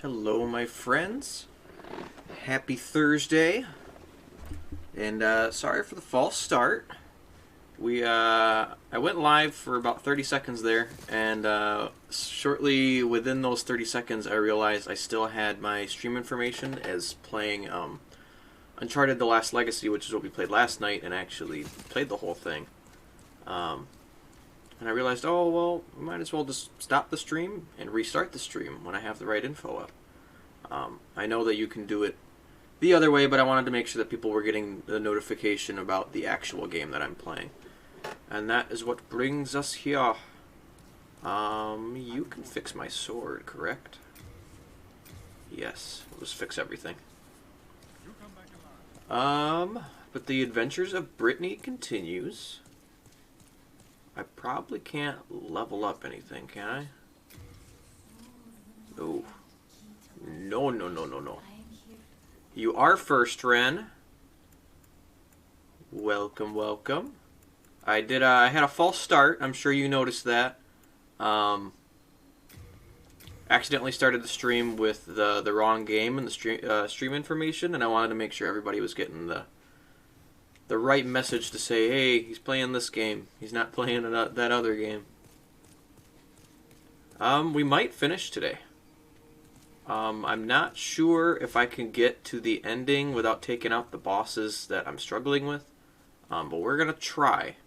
Hello, my friends. Happy Thursday. And sorry for the false start. I went live for about 30 seconds there, and shortly within those 30 seconds, I realized I still had my stream information as playing Uncharted: The Last Legacy, which is what we played last night, and actually played the whole thing. And I realized, oh, well, we might as well just stop the stream and restart the stream when I have the right info up. I know that you can do it the other way, but I wanted to make sure that people were getting the notification about the actual game that I'm playing. And that is what brings us here. You can fix my sword, correct? Yes, we'll just fix everything. But the adventures of Brittany continues. I probably can't level up anything, can I? No. No, no, no, no, no. You are first, Ren. Welcome, welcome. I had a false start. I'm sure you noticed that. Accidentally started the stream with the wrong game and the stream information, and I wanted to make sure everybody was getting the right message to say, hey, he's playing this game. He's not playing that other game. We might finish today. I'm not sure if I can get to the ending without taking out the bosses that I'm struggling with. But we're going to try.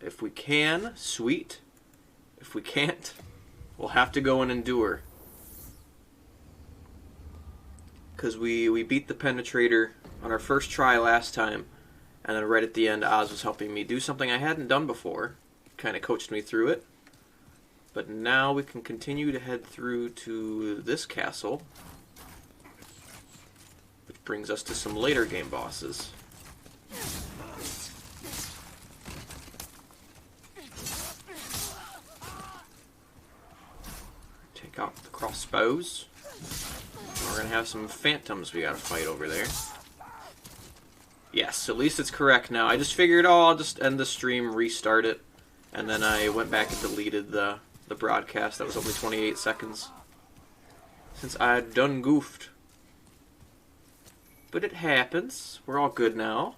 If we can, sweet. If we can't, we'll have to go and endure. Because we beat the Penetrator on our first try last time, and then right at the end, Oz was helping me do something I hadn't done before. Kind of coached me through it. But now we can continue to head through to this castle, which brings us to some later game bosses. Take out the crossbows. We're going to have some phantoms we got to fight over there. Yes, at least it's correct now. I just figured, oh, I'll just end the stream, restart it, and then I went back and deleted the broadcast. That was only 28 seconds. Since I had done goofed. But it happens. We're all good now.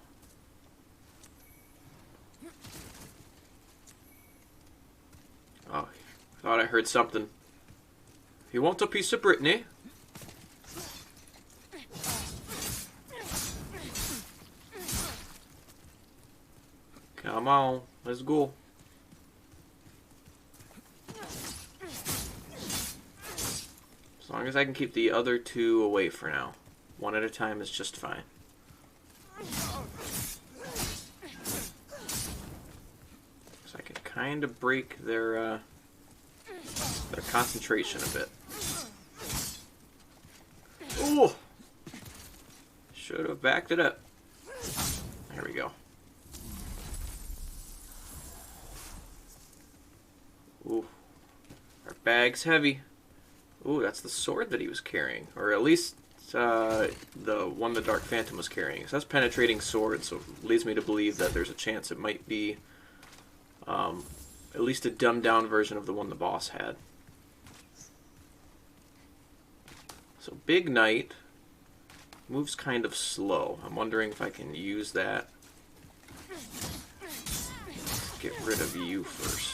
Oh, I thought I heard something. You want a piece of Brittany? Come on, let's go. As long as I can keep the other two away for now. One at a time is just fine. So I can kind of break their concentration a bit. Ooh! Should have backed it up. There we go. Ooh. Our bag's heavy. Ooh, that's the sword that he was carrying. Or at least the one the Dark Phantom was carrying. So that's penetrating sword, so it leads me to believe that there's a chance it might be at least a dumbed down version of the one the boss had. So Big Knight moves kind of slow. I'm wondering if I can use that. Let's get rid of you first.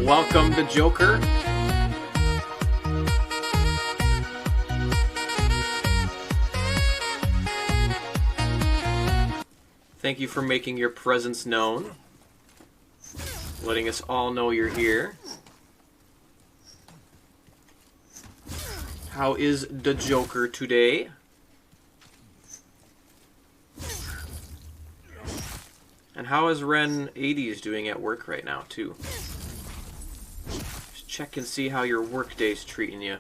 Welcome to Joker. Thank you for making your presence known. Letting us all know you're here. How is the Joker today? And how is Ren 80s doing at work right now, too? Just check and see how your workday's treating you.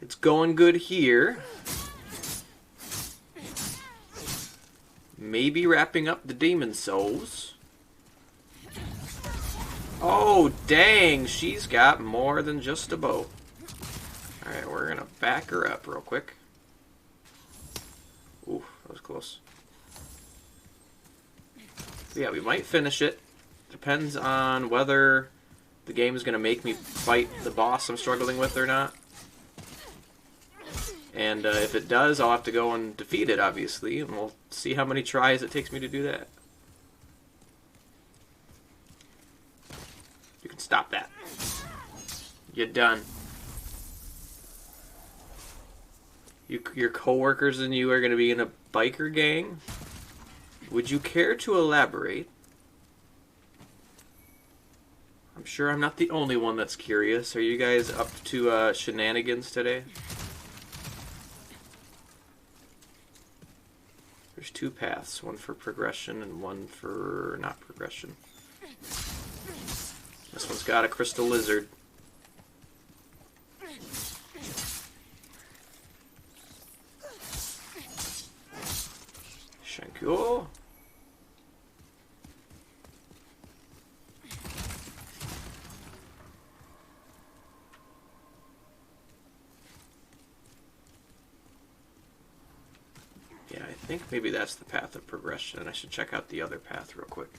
It's going good here. Maybe wrapping up the Demon Souls. Oh, dang! She's got more than just a bow. Alright, we're gonna back her up real quick. Ooh, that was close. Yeah, we might finish it. Depends on whether the game is going to make me fight the boss I'm struggling with or not. And if it does, I'll have to go and defeat it, obviously. And we'll see how many tries it takes me to do that. You can stop that. You're done. Your coworkers and you are going to be in a biker gang? Would you care to elaborate? I'm sure I'm not the only one that's curious. Are you guys up to shenanigans today? There's two paths, one for progression and one for not progression. This one's got a crystal lizard. Shankyo. Yeah, I think maybe that's the path of progression, and I should check out the other path real quick.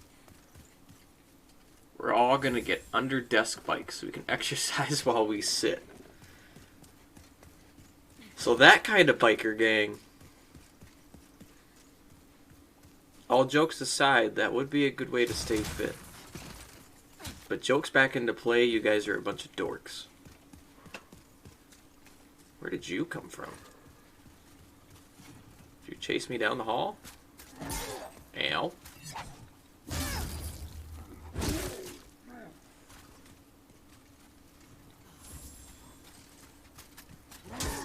We're all gonna get under desk bikes so we can exercise while we sit. So that kind of biker gang. All jokes aside, that would be a good way to stay fit. But jokes back into play, you guys are a bunch of dorks. Where did you come from? Did you chase me down the hall? Ow.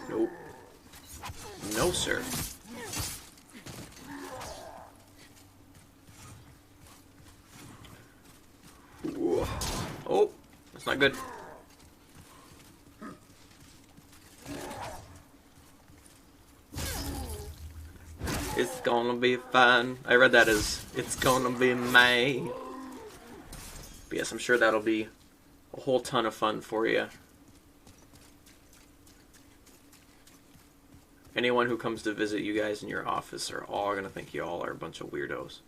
Nope. No, sir. Ooh. Oh, that's not good. It's gonna be fun. I read that as, it's gonna be May. But yes, I'm sure that'll be a whole ton of fun for you. Anyone who comes to visit you guys in your office are all going to think you all are a bunch of weirdos.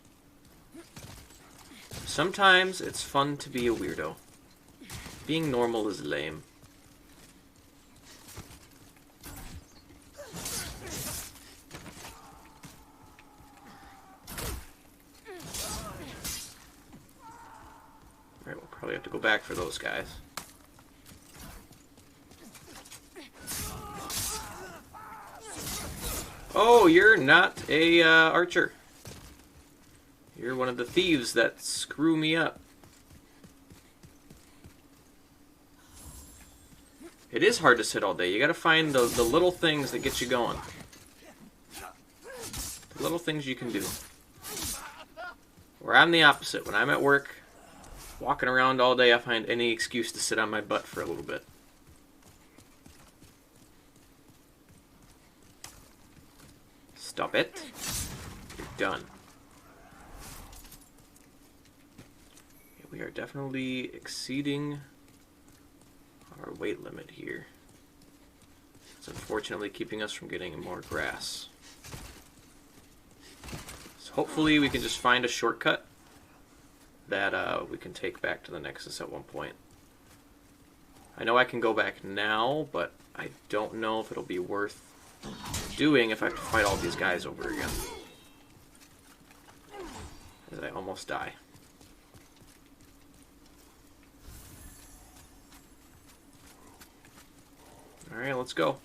Sometimes it's fun to be a weirdo. Being normal is lame. Alright, we'll probably have to go back for those guys. Oh, you're not a archer. You're one of the thieves that screw me up. It is hard to sit all day. You gotta find the little things that get you going. The little things you can do. Where I'm the opposite. When I'm at work, walking around all day, I find any excuse to sit on my butt for a little bit. Stop it. You're done. Okay, we are definitely exceeding our weight limit here. It's unfortunately keeping us from getting more grass. So hopefully we can just find a shortcut that we can take back to the Nexus at one point. I know I can go back now, but I don't know if it'll be worth doing if I have to fight all these guys over again. As I almost die. Alright, let's go.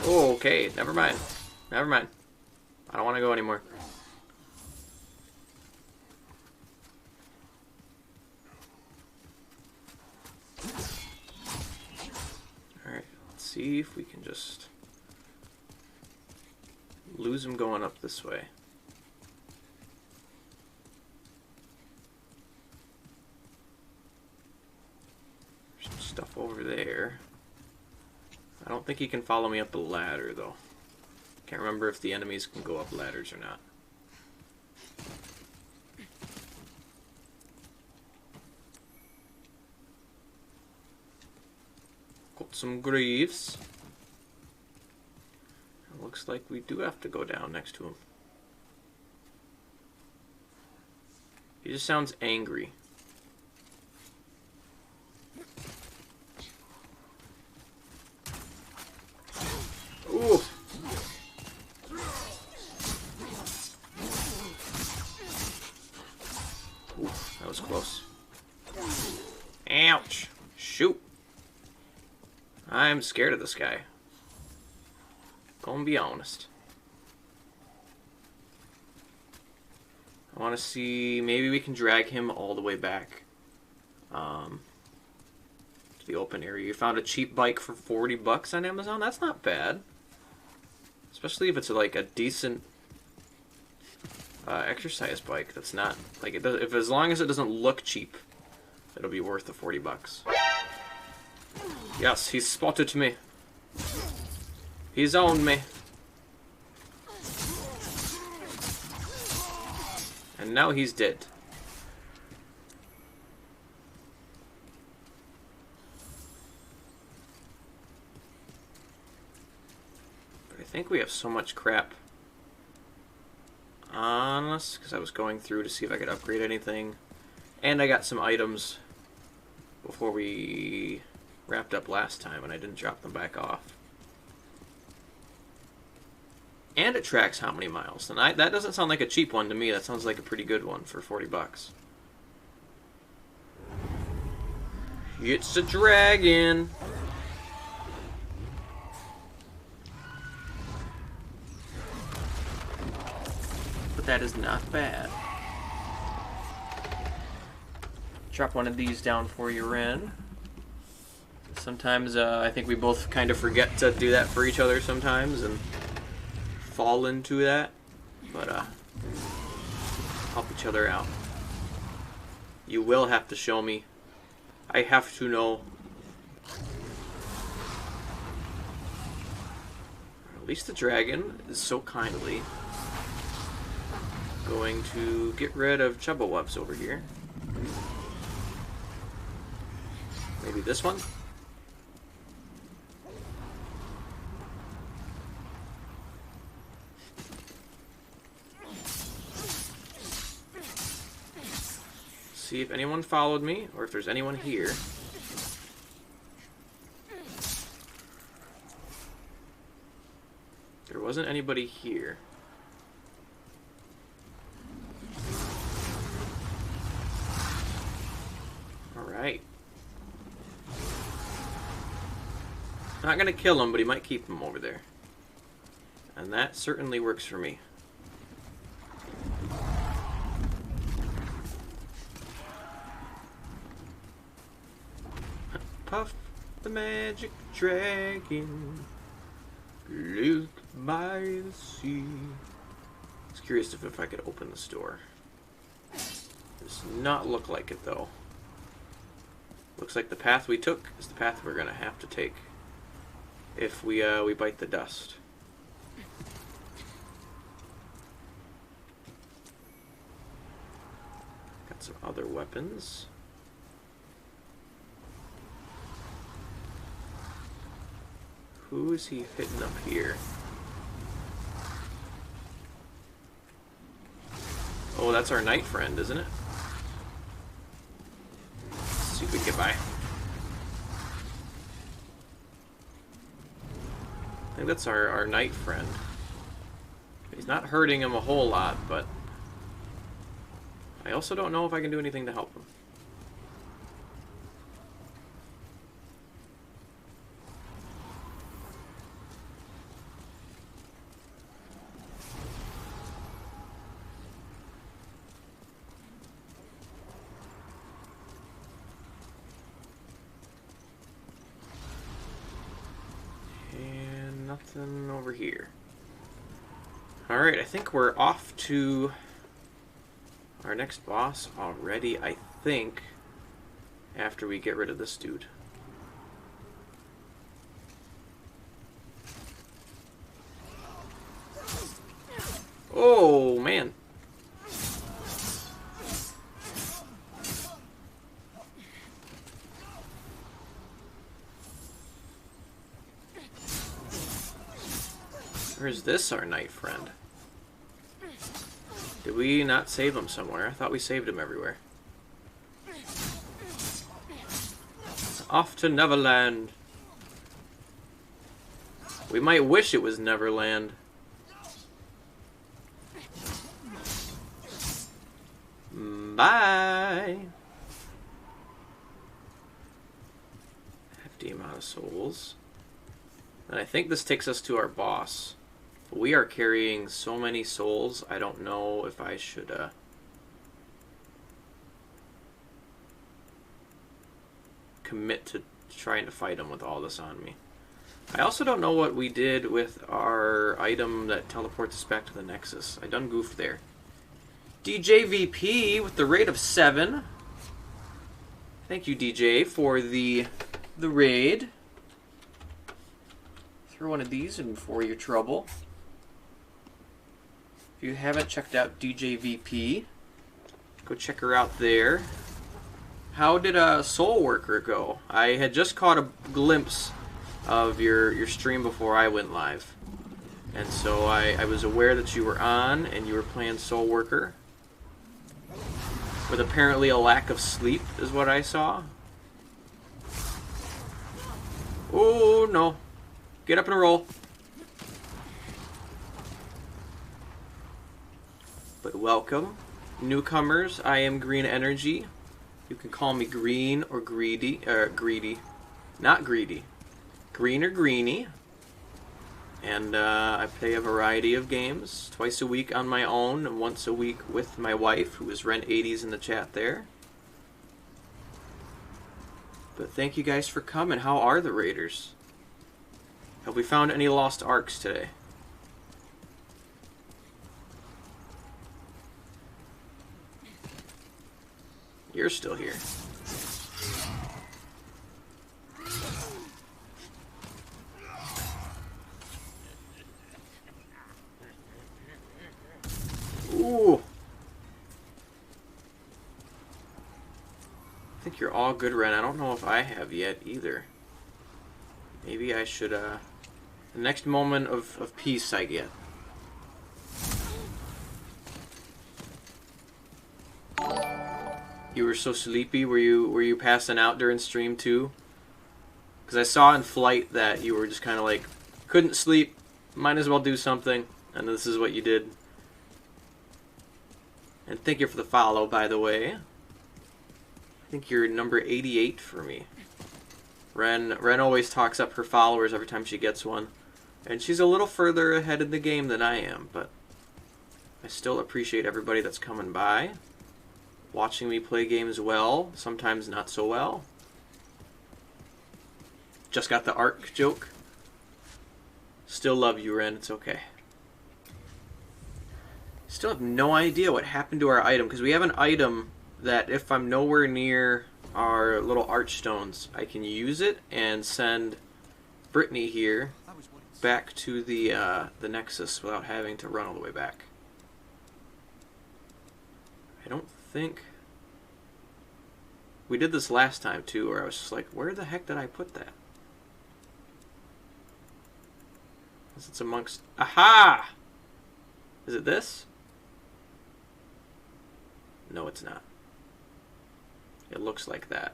Oh, okay, never mind. Never mind. I don't want to go anymore. Alright, let's see if we can just lose him going up this way. There's some stuff over there. I don't think he can follow me up the ladder, though. Can't remember if the enemies can go up ladders or not. Got some greaves. It looks like we do have to go down next to him. He just sounds angry. Ooh. Ooh, that was close. Ouch. Shoot. I'm scared of this guy. Gonna be honest. I want to see, maybe we can drag him all the way back to the open area. You found a cheap bike for 40 bucks on Amazon? That's not bad. Especially if it's like a decent exercise bike that's not, like, it does, if as long as it doesn't look cheap, it'll be worth the 40 bucks. Yes, he's spotted me. He's owned me. And now he's dead. But I think we have so much crap on us, because I was going through to see if I could upgrade anything. And I got some items before we wrapped up last time, and I didn't drop them back off. And it tracks how many miles. And that doesn't sound like a cheap one to me. That sounds like a pretty good one for 40 bucks. It's a dragon. But that is not bad. Drop one of these down for you, Ren. Sometimes I think we both kind of forget to do that for each other sometimes and fall into that, but help each other out. You will have to show me. I have to know. At least the dragon is so kindly going to get rid of Chubbawubs over here. Maybe this one? See if anyone followed me, or if there's anyone here. There wasn't anybody here. Alright. Not gonna kill him, but he might keep him over there. And that certainly works for me. Puff the magic dragon, look by the sea. I was curious if I could open this door. Does not look like it though. Looks like the path we took is the path we're gonna have to take if we bite the dust. Got some other weapons. Who is he hitting up here? Oh, that's our knight friend, isn't it? Let's see if we can get by. I think that's our knight friend. He's not hurting him a whole lot, but I also don't know if I can do anything to help him. Nothing over here. Alright, I think we're off to our next boss already, I think, after we get rid of this dude. Oh, man. Or is this our knight friend? Did we not save them somewhere? I thought we saved them everywhere. Off to Neverland. We might wish it was Neverland. Bye. Hefty amount of souls. And I think this takes us to our boss. We are carrying so many souls, I don't know if I should commit to trying to fight him with all this on me. I also don't know what we did with our item that teleports us back to the Nexus. I done goofed there. DJ VP with the rate of 7. Thank you, DJ, for the raid. Throw one of these in for your trouble. If you haven't checked out DJ VP, go check her out there. How did Soul Worker go? I had just caught a glimpse of your stream before I went live. And so I was aware that you were on and you were playing Soul Worker. With apparently a lack of sleep is what I saw. Oh no. Get up and roll. But welcome, newcomers. I am Green Energy. You can call me Green or Greedy. Greedy. Not Greedy. Green or Greeny. And I play a variety of games. Twice a week on my own and once a week with my wife, who is Rent80s in the chat there. But thank you guys for coming. How are the Raiders? Have we found any lost arcs today? You're still here. Ooh. I think you're all good, Ren. I don't know if I have yet either. Maybe I should, the next moment of peace I get. You were so sleepy. Were you passing out during stream too? Because I saw in flight that you were just kind of like, couldn't sleep, might as well do something, and this is what you did. And thank you for the follow, by the way. I think you're number 88 for me. Ren always talks up her followers every time she gets one, and she's a little further ahead in the game than I am, but I still appreciate everybody that's coming by, watching me play games well, sometimes not so well. Just got the arc joke. Still love you, Ren. It's okay. Still have no idea what happened to our item, because we have an item that if I'm nowhere near our little archstones, I can use it and send Brittany here back to the Nexus without having to run all the way back. I don't think... We did this last time too, where I was just like, where the heck did I put that? Unless it's amongst... Aha! Is it this? No, it's not. It looks like that.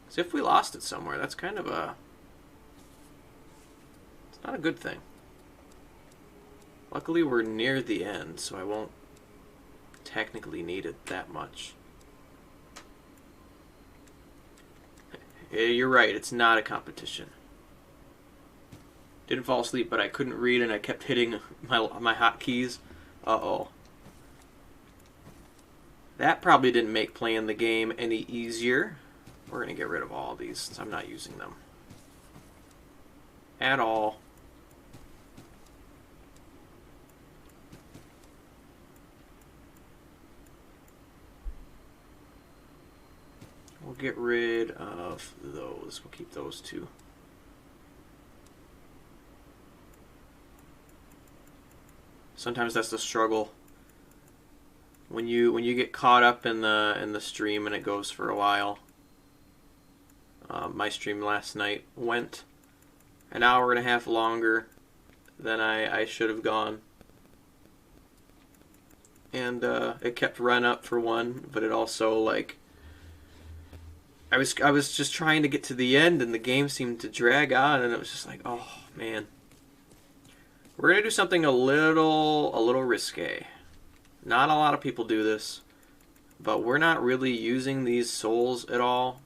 So if we lost it somewhere, that's kind of a... It's not a good thing. Luckily we're near the end, so I won't technically need it that much. Yeah, you're right, it's not a competition. Didn't fall asleep, but I couldn't read and I kept hitting my hotkeys. Uh-oh. That probably didn't make playing the game any easier. We're going to get rid of all of these since I'm not using them at all. We'll get rid of those. We'll keep those two. Sometimes that's the struggle. When you get caught up in the stream and it goes for a while. My stream last night went an hour and a half longer than I should have gone. And it kept running up for one, but it also, like, I was just trying to get to the end, and the game seemed to drag on, and it was just like, oh man. We're gonna do something a little risque. Not a lot of people do this, but we're not really using these souls at all,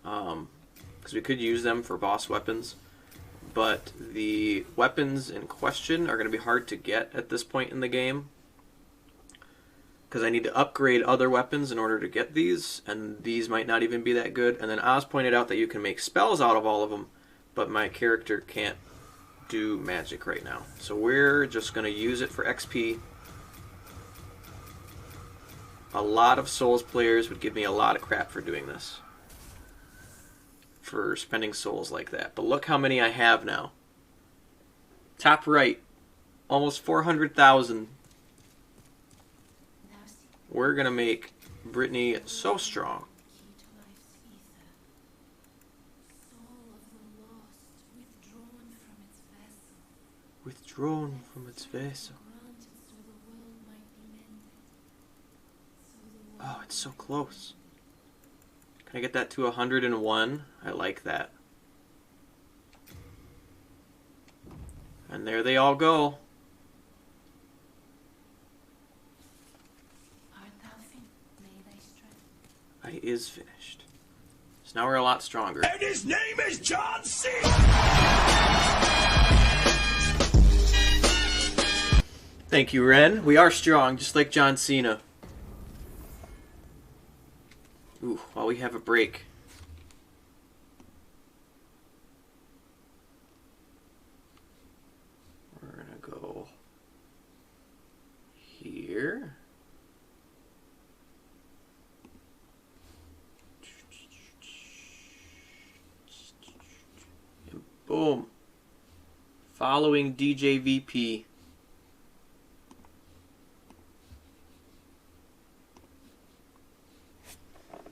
because we could use them for boss weapons. But the weapons in question are going to be hard to get at this point in the game, because I need to upgrade other weapons in order to get these, and these might not even be that good. And then Oz pointed out that you can make spells out of all of them, but my character can't do magic right now. So we're just going to use it for XP. A lot of Souls players would give me a lot of crap for doing this, for spending souls like that. But look how many I have now. Top right, almost 400,000. We're going to make Brittany so strong. Withdrawn from its vessel. Oh, it's so close. Can I get that to 101? I like that. And there they all go. I is finished. So now we're a lot stronger. And his name is John Cena! Thank you, Ren. We are strong, just like John Cena. Ooh, while we have a break. We're gonna go here. And boom. Following DJ VP.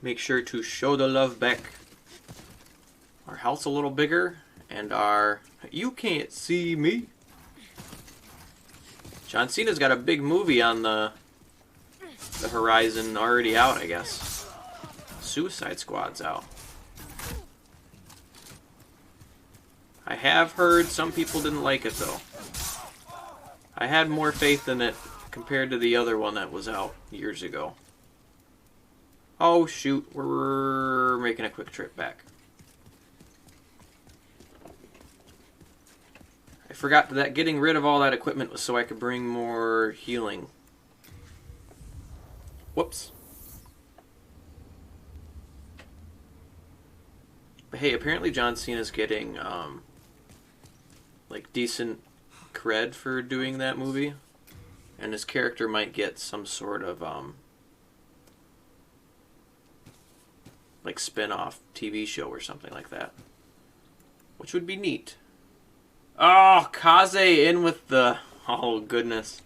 Make sure to show the love back. Our health's a little bigger, and our you can't see me. John Cena's got a big movie on the horizon already out, I guess. Suicide Squad's out. I have heard some people didn't like it though. I had more faith in it compared to the other one that was out years ago. Oh shoot, we're making a quick trip back. I forgot that getting rid of all that equipment was so I could bring more healing. Whoops. But hey, apparently John Cena's getting like decent cred for doing that movie. And his character might get some sort of like spin-off TV show or something like that, which would be neat. Oh, Kaze in with the... Oh, goodness.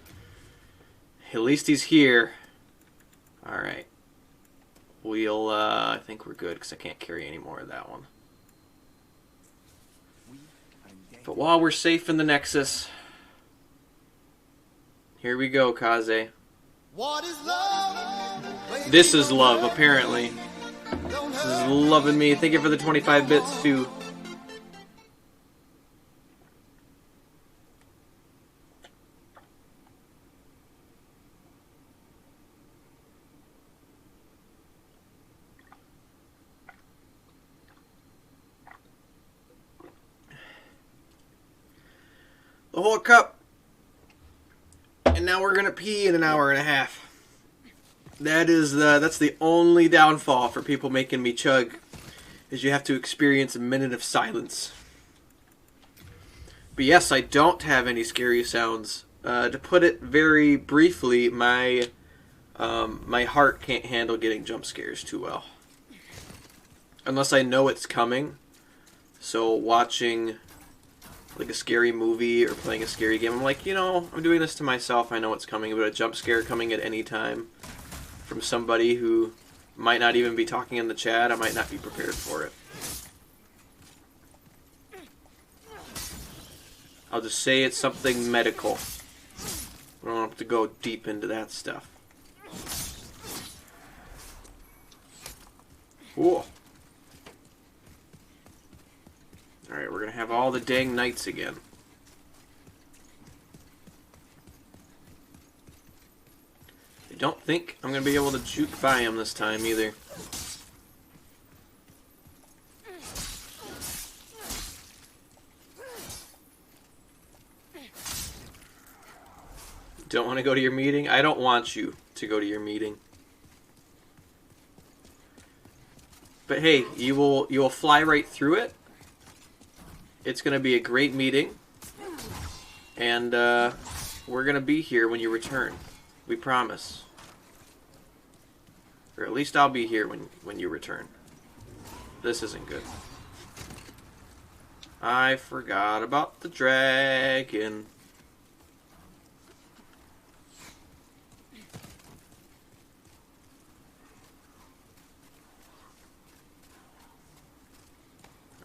At least he's here. Alright. We'll, I think we're good, because I can't carry any more of that one. But while we're safe in the Nexus, here we go, Kaze. What is love? This is love, apparently. This is loving me. Thank you for the 25 bits, too. The whole cup. And now we're gonna pee in an hour and a half. That's the only downfall for people making me chug, is you have to experience a minute of silence. But yes, I don't have any scary sounds. To put it very briefly, my heart can't handle getting jump scares too well, unless I know it's coming. So watching like a scary movie or playing a scary game, I'm like, you know, I'm doing this to myself. I know it's coming, but a jump scare coming at any time from somebody who might not even be talking in the chat, I might not be prepared for it. I'll just say it's something medical. We don't have to go deep into that stuff. Cool. Alright, we're gonna have all the dang knights again. I don't think I'm gonna be able to juke by him this time either. Don't want to go to your meeting? I don't want you to go to your meeting. But hey, you will fly right through it. It's going to be a great meeting. And we're going to be here when you return. We promise. Or at least I'll be here when you return. This isn't good. I forgot about the dragon.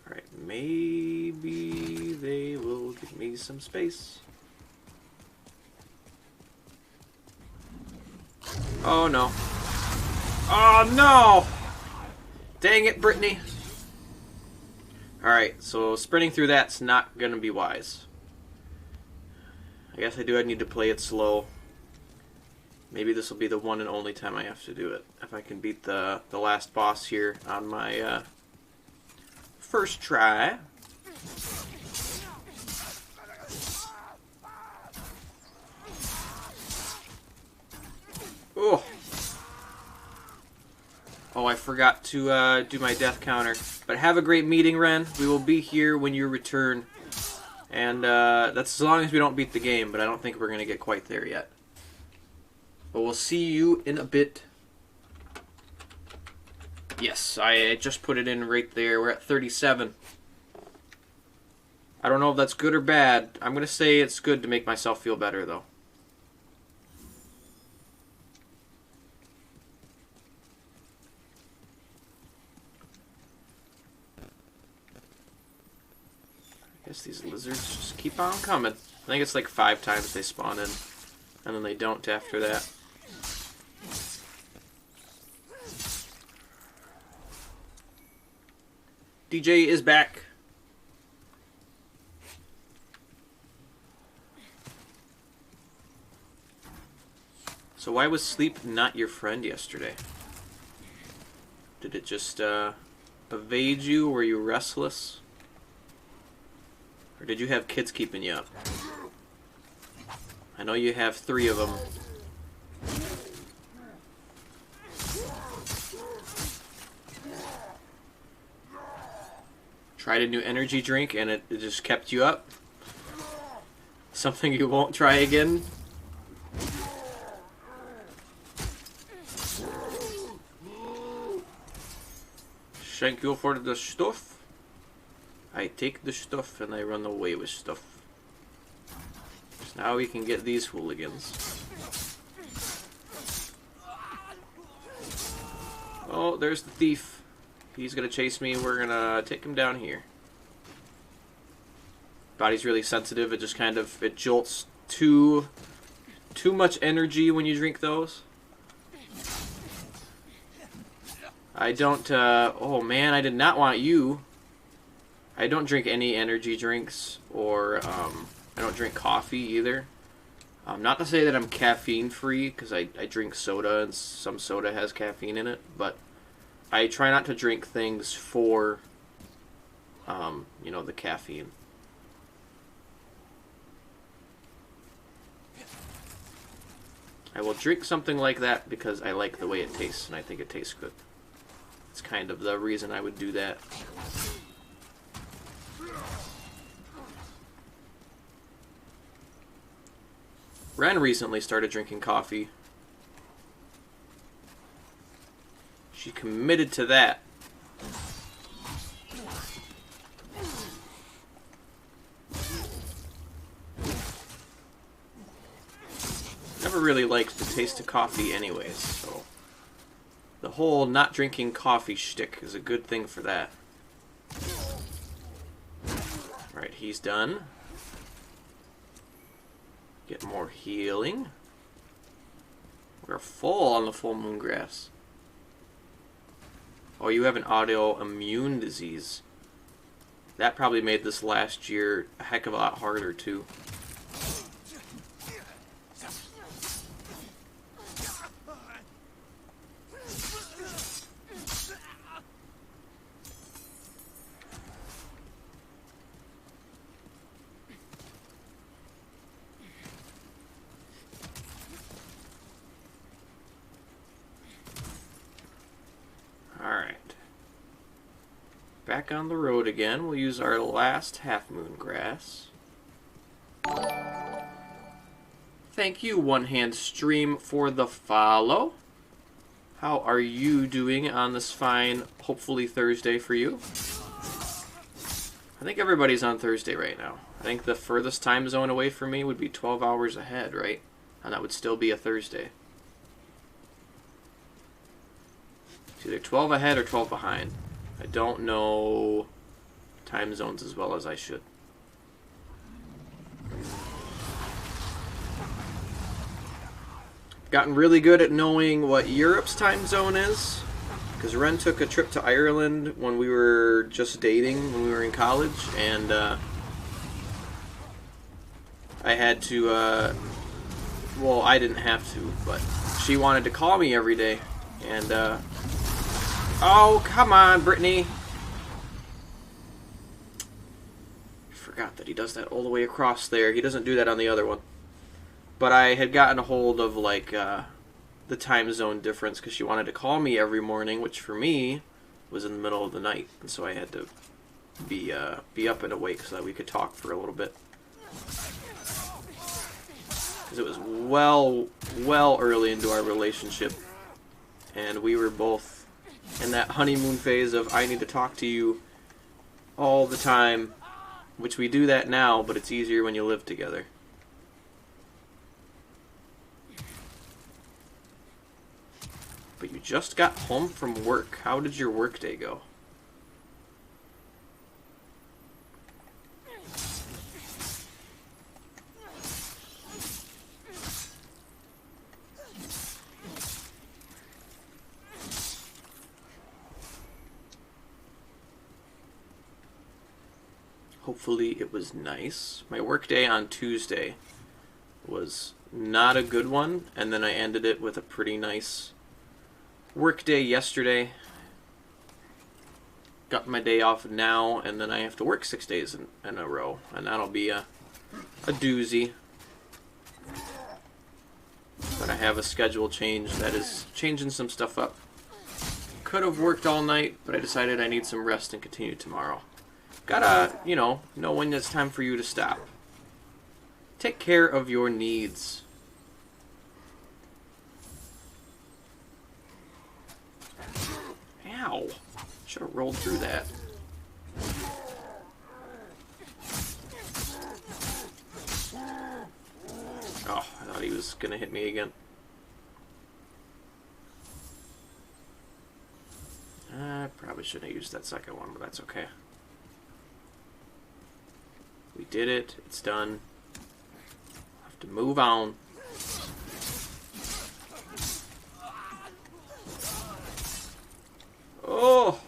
Alright, maybe they will give me some space. Oh no. Oh no! Dang it, Brittany. Alright, so sprinting through that's not going to be wise. I guess I need to play it slow. Maybe this will be the one and only time I have to do it. If I can beat the last boss here on my first try. Oh! Oh, I forgot to do my death counter. But have a great meeting, Ren. We will be here when you return. And that's as long as we don't beat the game, but I don't think we're going to get quite there yet. But we'll see you in a bit. Yes, I just put it in right there. We're at 37. I don't know if that's good or bad. I'm going to say it's good to make myself feel better, though. I guess these lizards just keep on coming. I think it's like 5 times they spawn in, and then they don't after that. DJ is back. So why was sleep not your friend yesterday? Did it just evade you? Were you restless? Or did you have kids keeping you up? I know you have 3 of them. Tried a new energy drink and it just kept you up? Something you won't try again? Thank you for the stuff. I take the stuff and I run away with stuff. So now we can get these hooligans. Oh, there's the thief. He's gonna chase me. We're gonna take him down here. Body's really sensitive. It just kind of jolts too much energy when you drink those. I don't. Oh man, I did not want you. I don't drink any energy drinks, or I don't drink coffee either. Not to say that I'm caffeine free, because I drink soda, and some soda has caffeine in it, but I try not to drink things for, you know, the caffeine. I will drink something like that because I like the way it tastes, and I think it tastes good. It's kind of the reason I would do that. Ren recently started drinking coffee. She committed to that. Never really liked the taste of coffee anyways, so the whole not drinking coffee shtick is a good thing for that. Alright, he's done. Get more healing. We're full on the full moon grass. Oh, you have an autoimmune disease. That probably made this last year a heck of a lot harder, too. Back on the road again. We'll use our last half moon grass. Thank you, One Hand Stream, for the follow. How are you doing on this fine, hopefully Thursday for you? I think everybody's on Thursday right now. I think the furthest time zone away from me would be 12 hours ahead, right? And that would still be a Thursday. It's either 12 ahead or 12 behind. I don't know time zones as well as I should. Gotten really good at knowing what Europe's time zone is, because Ren took a trip to Ireland when we were just dating, when we were in college, and I had to, well, I didn't have to, but she wanted to call me every day, and oh, come on, Brittany. I forgot that he does that all the way across there. He doesn't do that on the other one. But I had gotten a hold of, like, the time zone difference because she wanted to call me every morning, which for me was in the middle of the night. And so I had to be up and awake so that we could talk for a little bit. Because it was well early into our relationship. And we were both in that honeymoon phase of I need to talk to you all the time, which we do that now, but it's easier when you live together. But you just got home from work. How did your work day go? Hopefully it was nice. My work day on Tuesday was not a good one, and then I ended it with a pretty nice work day yesterday. Got my day off now, and then I have to work 6 days in a row, and that'll be a doozy. But I have a schedule change that is changing some stuff up. Could have worked all night, but I decided I need some rest and continue tomorrow. Gotta, know when it's time for you to stop. Take care of your needs. Ow. Should have rolled through that. Oh, I thought he was gonna hit me again. I probably shouldn't have used that second one, but that's okay. We did it. It's done. Have to move on. Oh!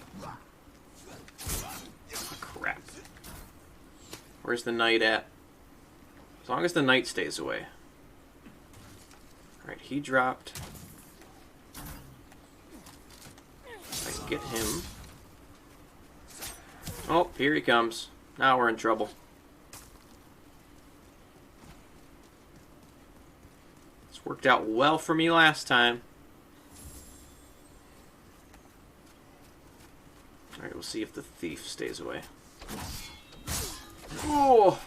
Crap. Where's the knight at? As long as the knight stays away. Alright, he dropped. I can get him. Oh, here he comes. Now we're in trouble. This worked out well for me last time. Alright, we'll see if the thief stays away. Oh!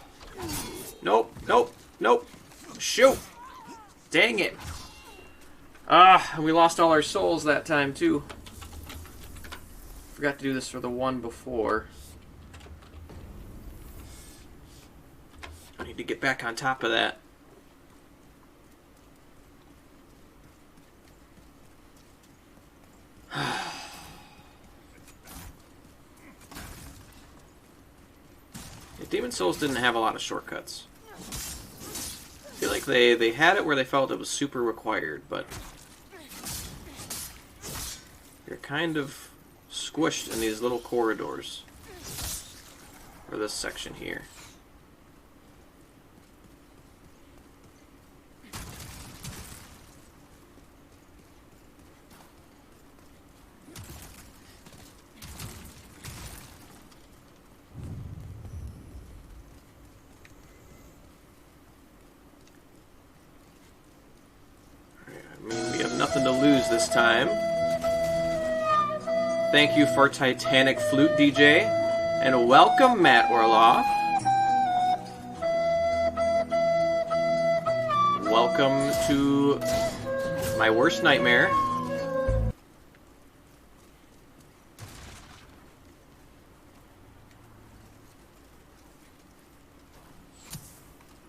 Nope, nope, nope. Shoot! Dang it. And we lost all our souls that time, too. Forgot to do this for the one before. I need to get back on top of that. Demon Souls didn't have a lot of shortcuts. I feel like think they had it where they felt it was super required, but you're kind of squished in these little corridors. Or this section here. Nothing to lose this time. Thank you for Titanic Flute DJ, and welcome Matt Orloff. Welcome to my worst nightmare.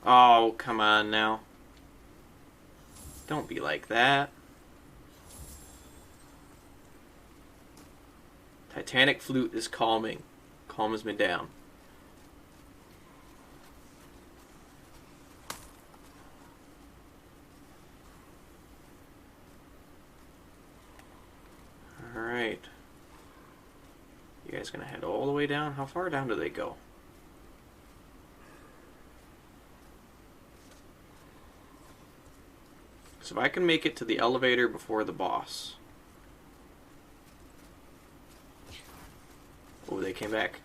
Oh, come on now. Don't be like that. Titanic Flute is calming. Calms me down. Alright. You guys gonna head all the way down? How far down do they go? So if I can make it to the elevator before the boss. Oh, they came back.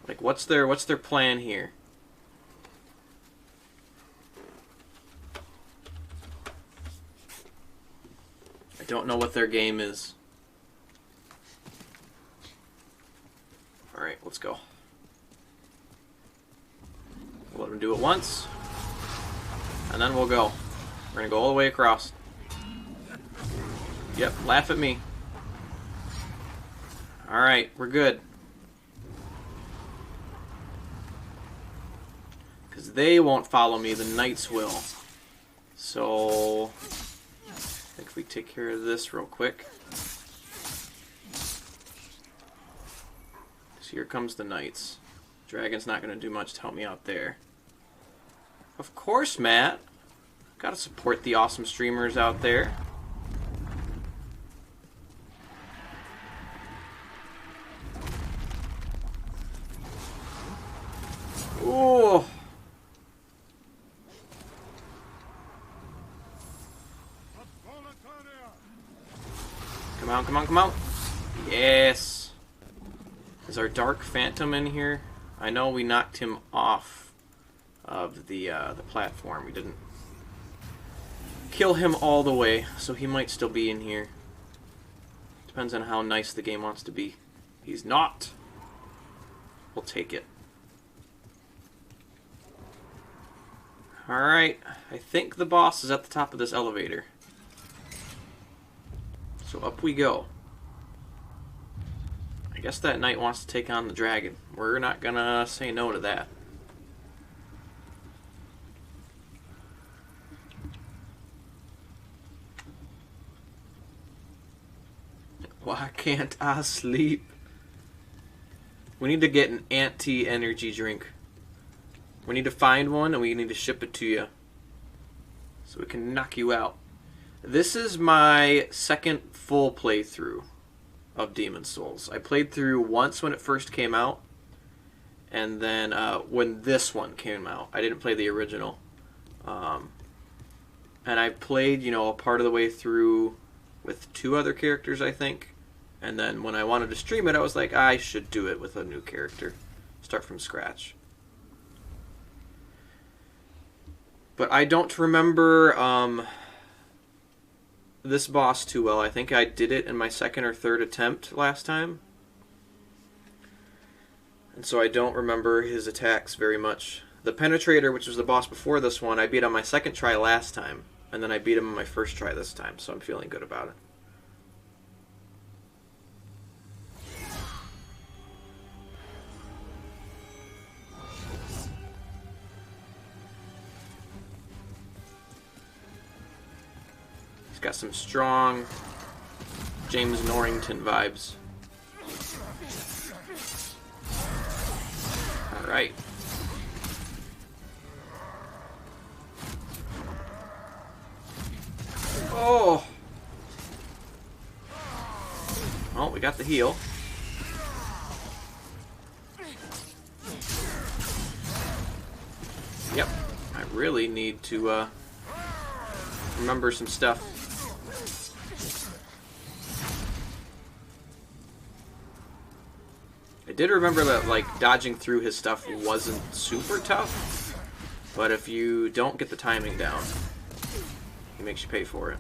Like, what's their plan here? I don't know what their game is. Alright, let's go. We'll let them do it once. And then we'll go. We're gonna go all the way across. Yep, laugh at me. Alright, we're good. Because they won't follow me, the knights will. So, I think if we take care of this real quick. So here comes the knights. Dragon's not going to do much to help me out there. Of course, Matt. Gotta support the awesome streamers out there. Oh. Come on, come on, come on. Yes. Is our Dark Phantom in here? I know we knocked him off of the platform. We didn't kill him all the way, so he might still be in here. Depends on how nice the game wants to be. He's not. We'll take it. Alright, I think the boss is at the top of this elevator. So up we go. I guess that knight wants to take on the dragon. We're not gonna say no to that. Why can't I sleep? We need to get an anti-energy drink. We need to find one and we need to ship it to you. So we can knock you out. This is my second full playthrough of Demon's Souls. I played through once when it first came out. And then when this one came out. I didn't play the original. And I played, you know, a part of the way through with 2 other characters, I think. And then when I wanted to stream it, I was like, I should do it with a new character. Start from scratch. But I don't remember this boss too well. I think I did it in my 2nd or 3rd attempt last time. And so I don't remember his attacks very much. The Penetrator, which was the boss before this one, I beat on my 2nd try last time. And then I beat him on my 1st try this time, so I'm feeling good about it. He's got some strong James Norrington vibes. Alright. Oh! Oh, we got the heal. Yep. I really need to remember some stuff. I did remember that, like, dodging through his stuff wasn't super tough, but if you don't get the timing down, he makes you pay for it.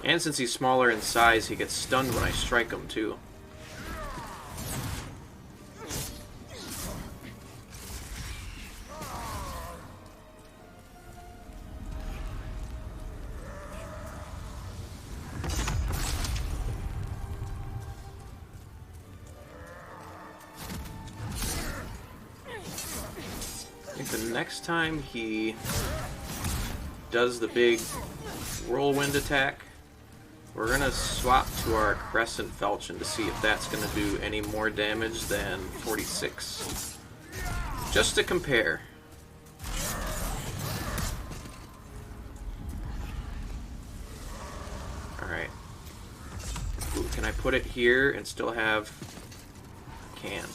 And since he's smaller in size, he gets stunned when I strike him, too. I think the next time he does the big whirlwind attack, we're going to swap to our Crescent Falchion to see if that's going to do any more damage than 46. Just to compare. Alright. Ooh, can I put it here and still have... Can.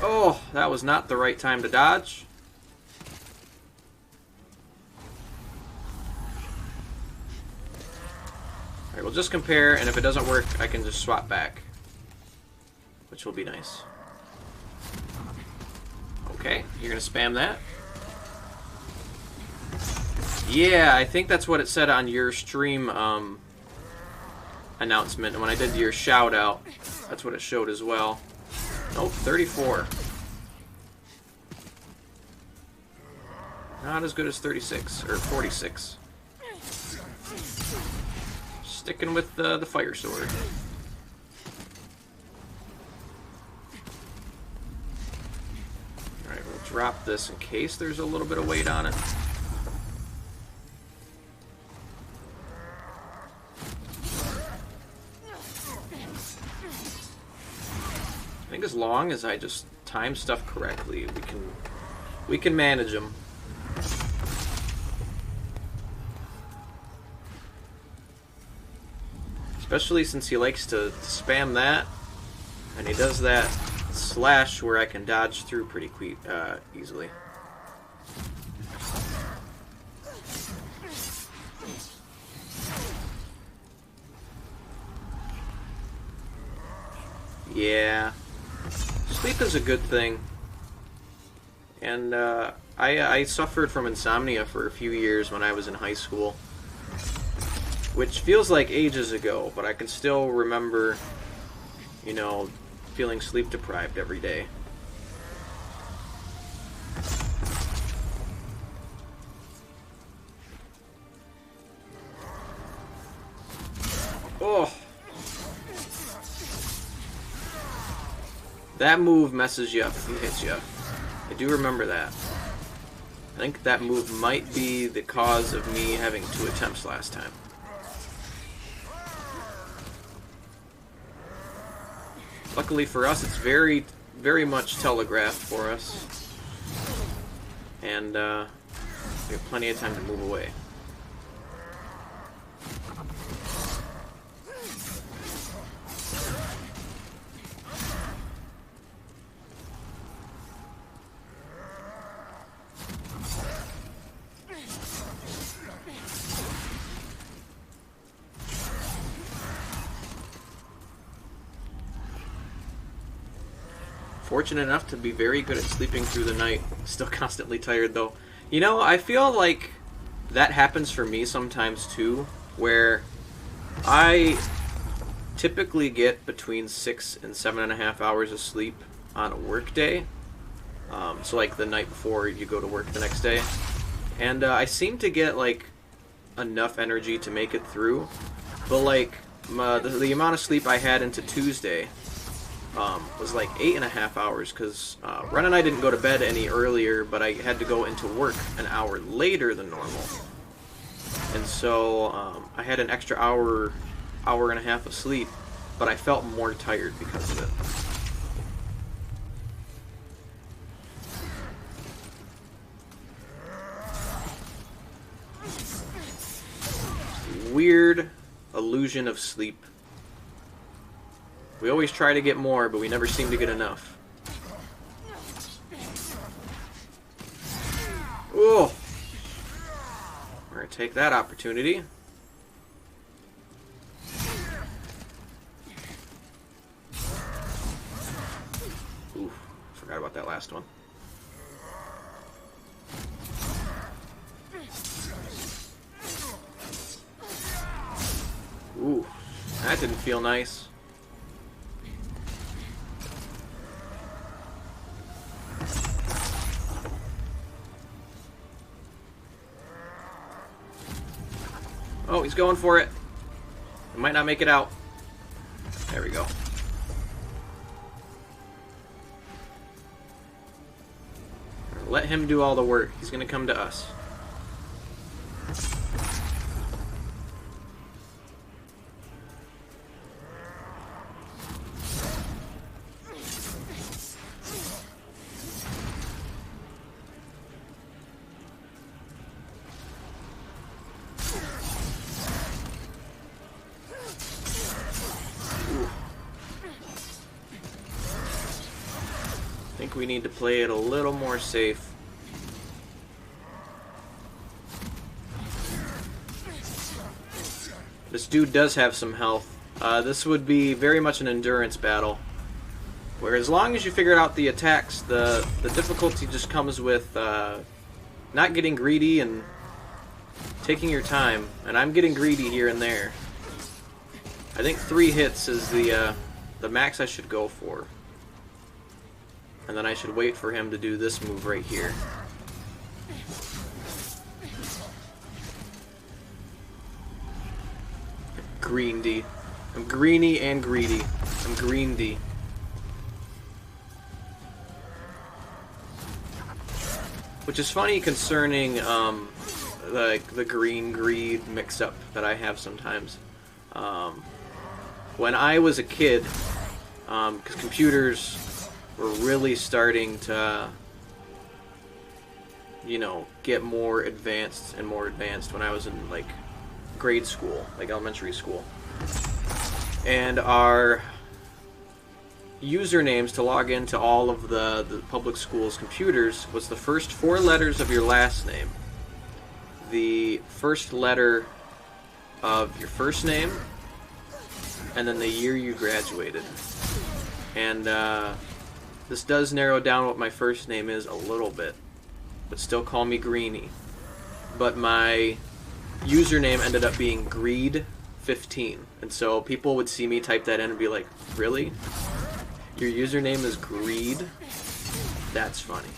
Oh, that was not the right time to dodge. Alright, we'll just compare, and if it doesn't work, I can just swap back. Which will be nice. Okay, you're gonna spam that. Yeah, I think that's what it said on your stream announcement, and when I did your shout out, that's what it showed as well. Nope, 34. Not as good as 36, or 46. Sticking with the fire sword. Alright, we'll drop this in case there's a little bit of weight on it. I think as long as I just time stuff correctly, we can manage them. Especially since he likes to spam that, and he does that slash where I can dodge through pretty easily. Yeah, sleep is a good thing, and I suffered from insomnia for a few years when I was in high school. Which feels like ages ago, but I can still remember, you know, feeling sleep deprived every day. Oh! That move messes you up if he hits you. I do remember that. I think that move might be the cause of me having 2 attempts last time. Luckily for us, it's very, very much telegraphed for us. And we have plenty of time to move away. Fortunate enough to be very good at sleeping through the night. Still constantly tired though. You know, I feel like that happens for me sometimes too, where I typically get between 6 and 7.5 hours of sleep on a work day. So like the night before you go to work the next day. And I seem to get like enough energy to make it through. But like the amount of sleep I had into Tuesday, was like 8.5 hours, because Ren and I didn't go to bed any earlier, but I had to go into work an hour later than normal. And so I had an extra hour and a half of sleep, but I felt more tired because of it. Weird illusion of sleep. We always try to get more, but we never seem to get enough. Oh! We're gonna take that opportunity. Ooh, forgot about that last one. Ooh, that didn't feel nice. Oh, he's going for it. He might not make it out. There we go. Let him do all the work. He's going to come to us. I think we need to play it a little more safe. This dude does have some health. This would be very much an endurance battle, where as long as you figure out the attacks, the difficulty just comes with not getting greedy and taking your time. And I'm getting greedy here and there. I think 3 hits is the max I should go for. And then I should wait for him to do this move right here. Green D. I'm greeny and greedy. I'm green D. Which is funny concerning the green greed mix-up that I have sometimes. When I was a kid, because computers were really starting to, you know, get more advanced and more advanced when I was in, like, grade school, like elementary school. And our usernames to log into all of the public schools' computers was the first 4 letters of your last name, the first letter of your first name, and then the year you graduated. And this does narrow down what my first name is a little bit, but still call me Greeny. But my username ended up being Greed15, and so people would see me type that in and be like, "Really? Your username is Greed? That's funny."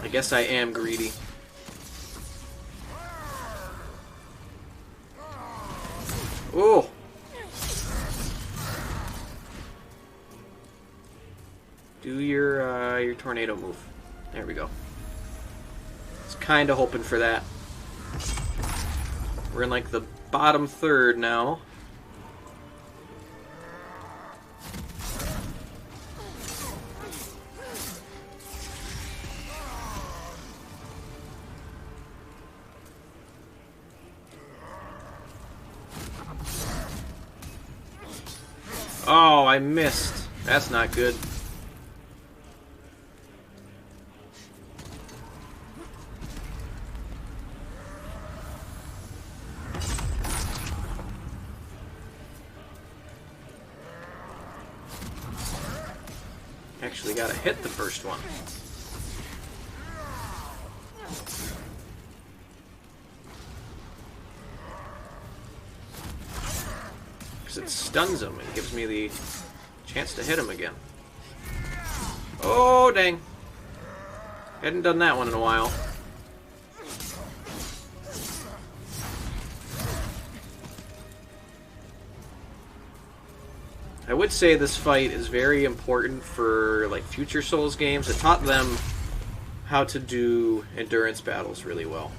I guess I am greedy. Oh! Do your tornado move. There we go. I was kind of hoping for that. We're in like the bottom third now. Oh, I missed. That's not good. Actually gotta hit the first one. Because it stuns him and gives me the chance to hit him again. Oh, dang. Hadn't done that one in a while. I would say this fight is very important for like future Souls games. It taught them how to do endurance battles really well.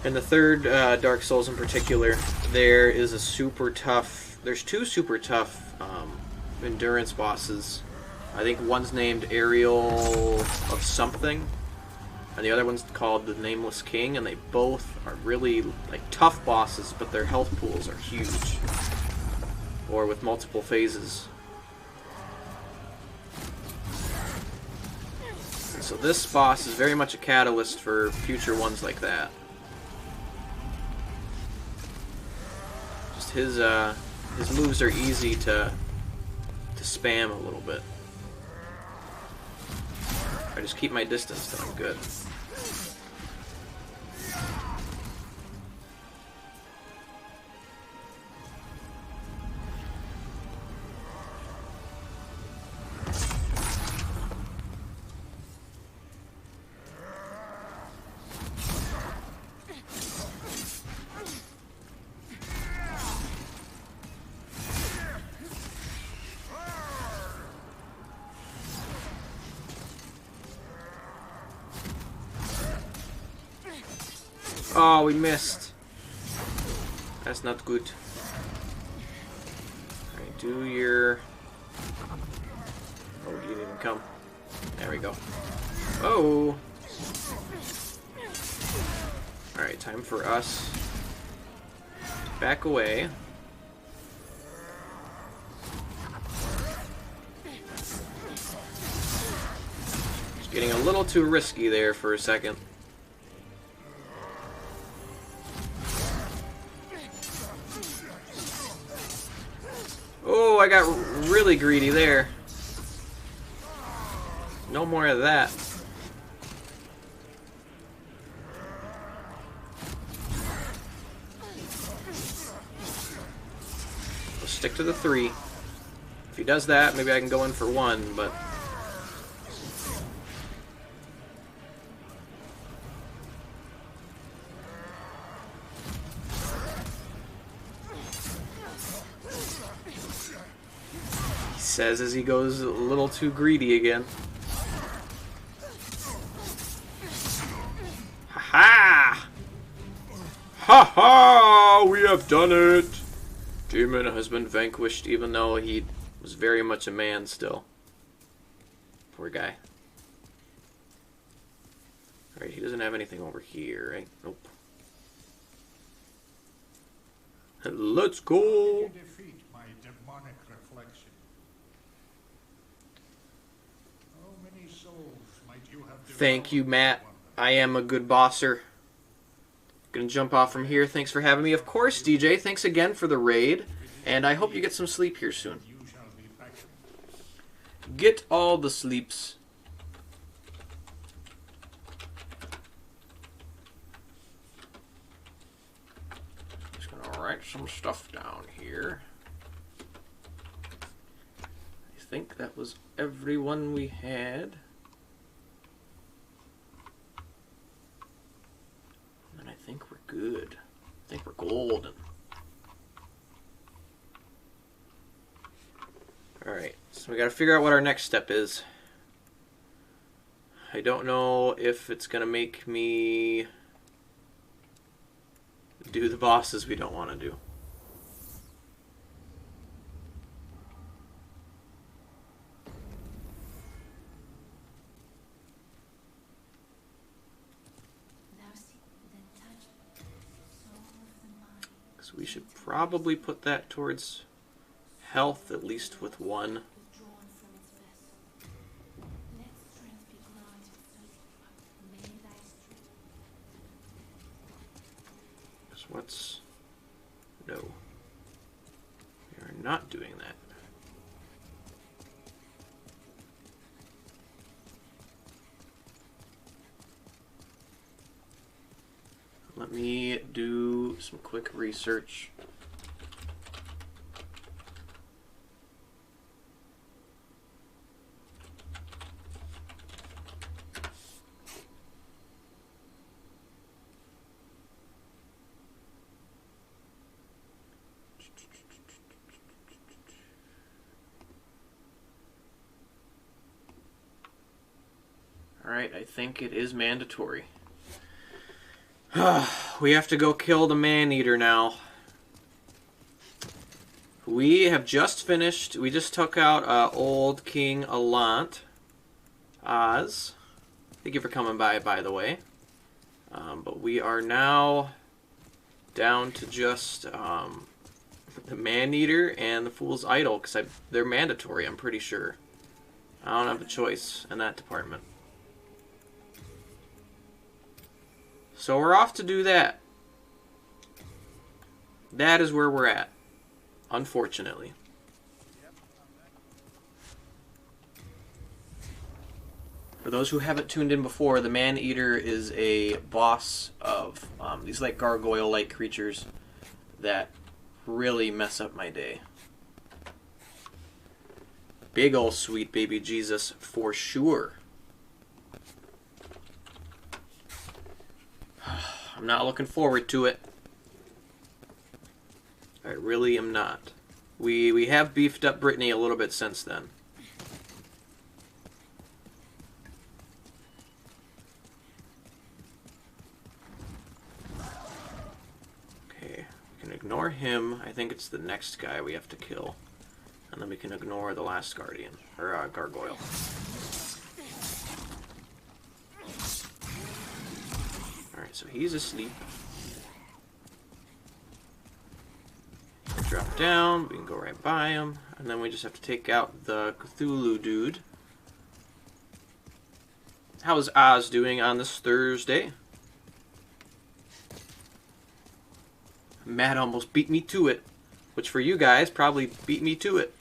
In the third Dark Souls in particular, there is a super tough... There's two super tough endurance bosses. I think one's named Ariel of something, and the other one's called the Nameless King, and they both are really like tough bosses, but their health pools are huge. Or with multiple phases. And so this boss is very much a catalyst for future ones like that. Just his moves are easy to spam a little bit. If I just keep my distance, then I'm good. Oh, we missed. That's not good. Alright, do your... Oh, you didn't even come. There we go. Oh! Alright, time for us. Back away. Just getting a little too risky there for a second. Oh, I got really greedy there. No more of that. We'll stick to the 3. If he does that, maybe I can go in for 1, but... says as he goes a little too greedy again. Ha-ha! Ha-ha! We have done it! Demon has been vanquished, even though he was very much a man still. Poor guy. Alright, he doesn't have anything over here, right? Nope. Let's go! Thank you, Matt. I am a good bosser. Gonna jump off from here. Thanks for having me. Of course, DJ. Thanks again for the raid. And I hope you get some sleep here soon. Get all the sleeps. Just gonna write some stuff down here. I think that was everyone we had. I think we're good. I think we're golden. Alright, so we gotta figure out what our next step is. I don't know if it's gonna make me do the bosses we don't want to do. We should probably put that towards health, at least with 1. So what's... No. We are not doing that. Let me do some quick research. Alright, I think it is mandatory. We have to go kill the man-eater now. We have just finished. We just took out old King Alant. Oz. Thank you for coming by the way. But we are now down to just the man-eater and the Fool's Idol, because they're mandatory, I'm pretty sure. I don't have a choice in that department. So we're off to do that. That is where we're at, unfortunately. For those who haven't tuned in before, the Man-Eater is a boss of these like gargoyle-like creatures that really mess up my day. Big ol' sweet baby Jesus for sure. I'm not looking forward to it. I really am not. We have beefed up Brittany a little bit since then. Okay, we can ignore him. I think it's the next guy we have to kill. And then we can ignore the last guardian, or gargoyle. Alright, so he's asleep. Drop down, we can go right by him, and then we just have to take out the Cthulhu dude. How is Oz doing on this Thursday? Matt almost beat me to it, which for you guys probably beat me to it.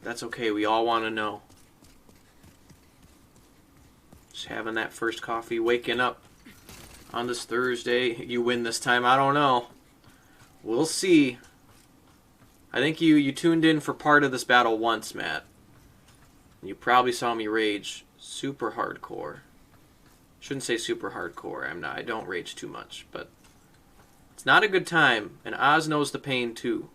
That's okay, we all want to know. Just having that first coffee, waking up on this Thursday. You win this time, I don't know. We'll see. I think you tuned in for part of this battle once, Matt. You probably saw me rage super hardcore. Shouldn't say super hardcore. I don't rage too much, but it's not a good time, and Oz knows the pain too.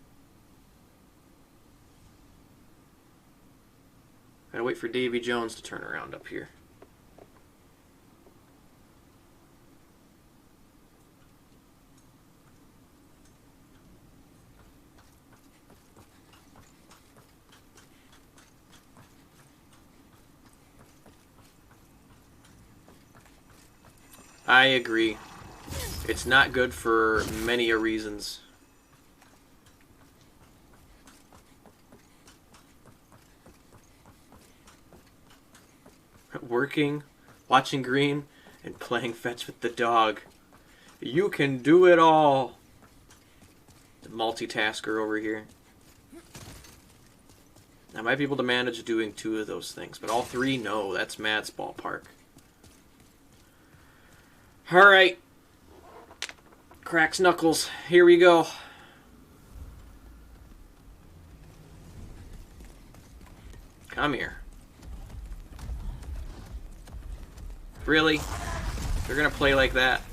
Gotta wait for Davy Jones to turn around up here. I agree. It's not good for many reasons. Working, watching Green, and playing fetch with the dog. You can do it all. The multitasker over here. I might be able to manage doing 2 of those things, but all 3, no. That's Matt's ballpark. Alright. Cracks knuckles. Here we go. Come here. Really? They're gonna play like that?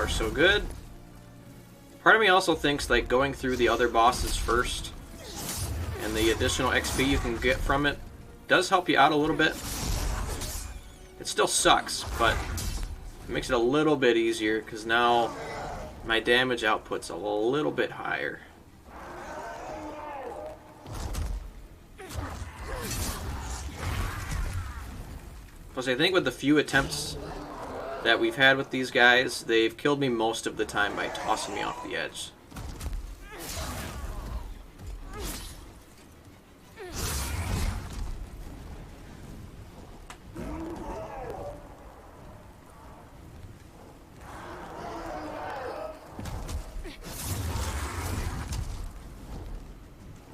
So good. Part of me also thinks like going through the other bosses first and the additional XP you can get from it does help you out a little bit. It still sucks, but it makes it a little bit easier because now my damage output's a little bit higher. Plus I think with the few attempts that we've had with these guys, they've killed me most of the time by tossing me off the edge.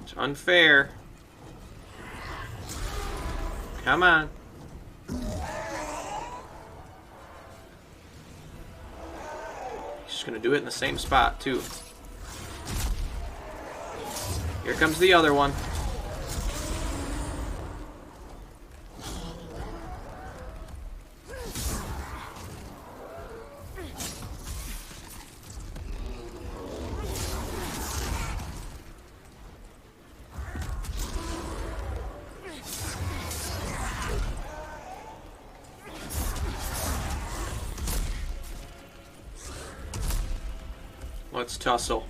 It's unfair. Come on. He's just gonna do it in the same spot, too. Here comes the other one. Let's tussle.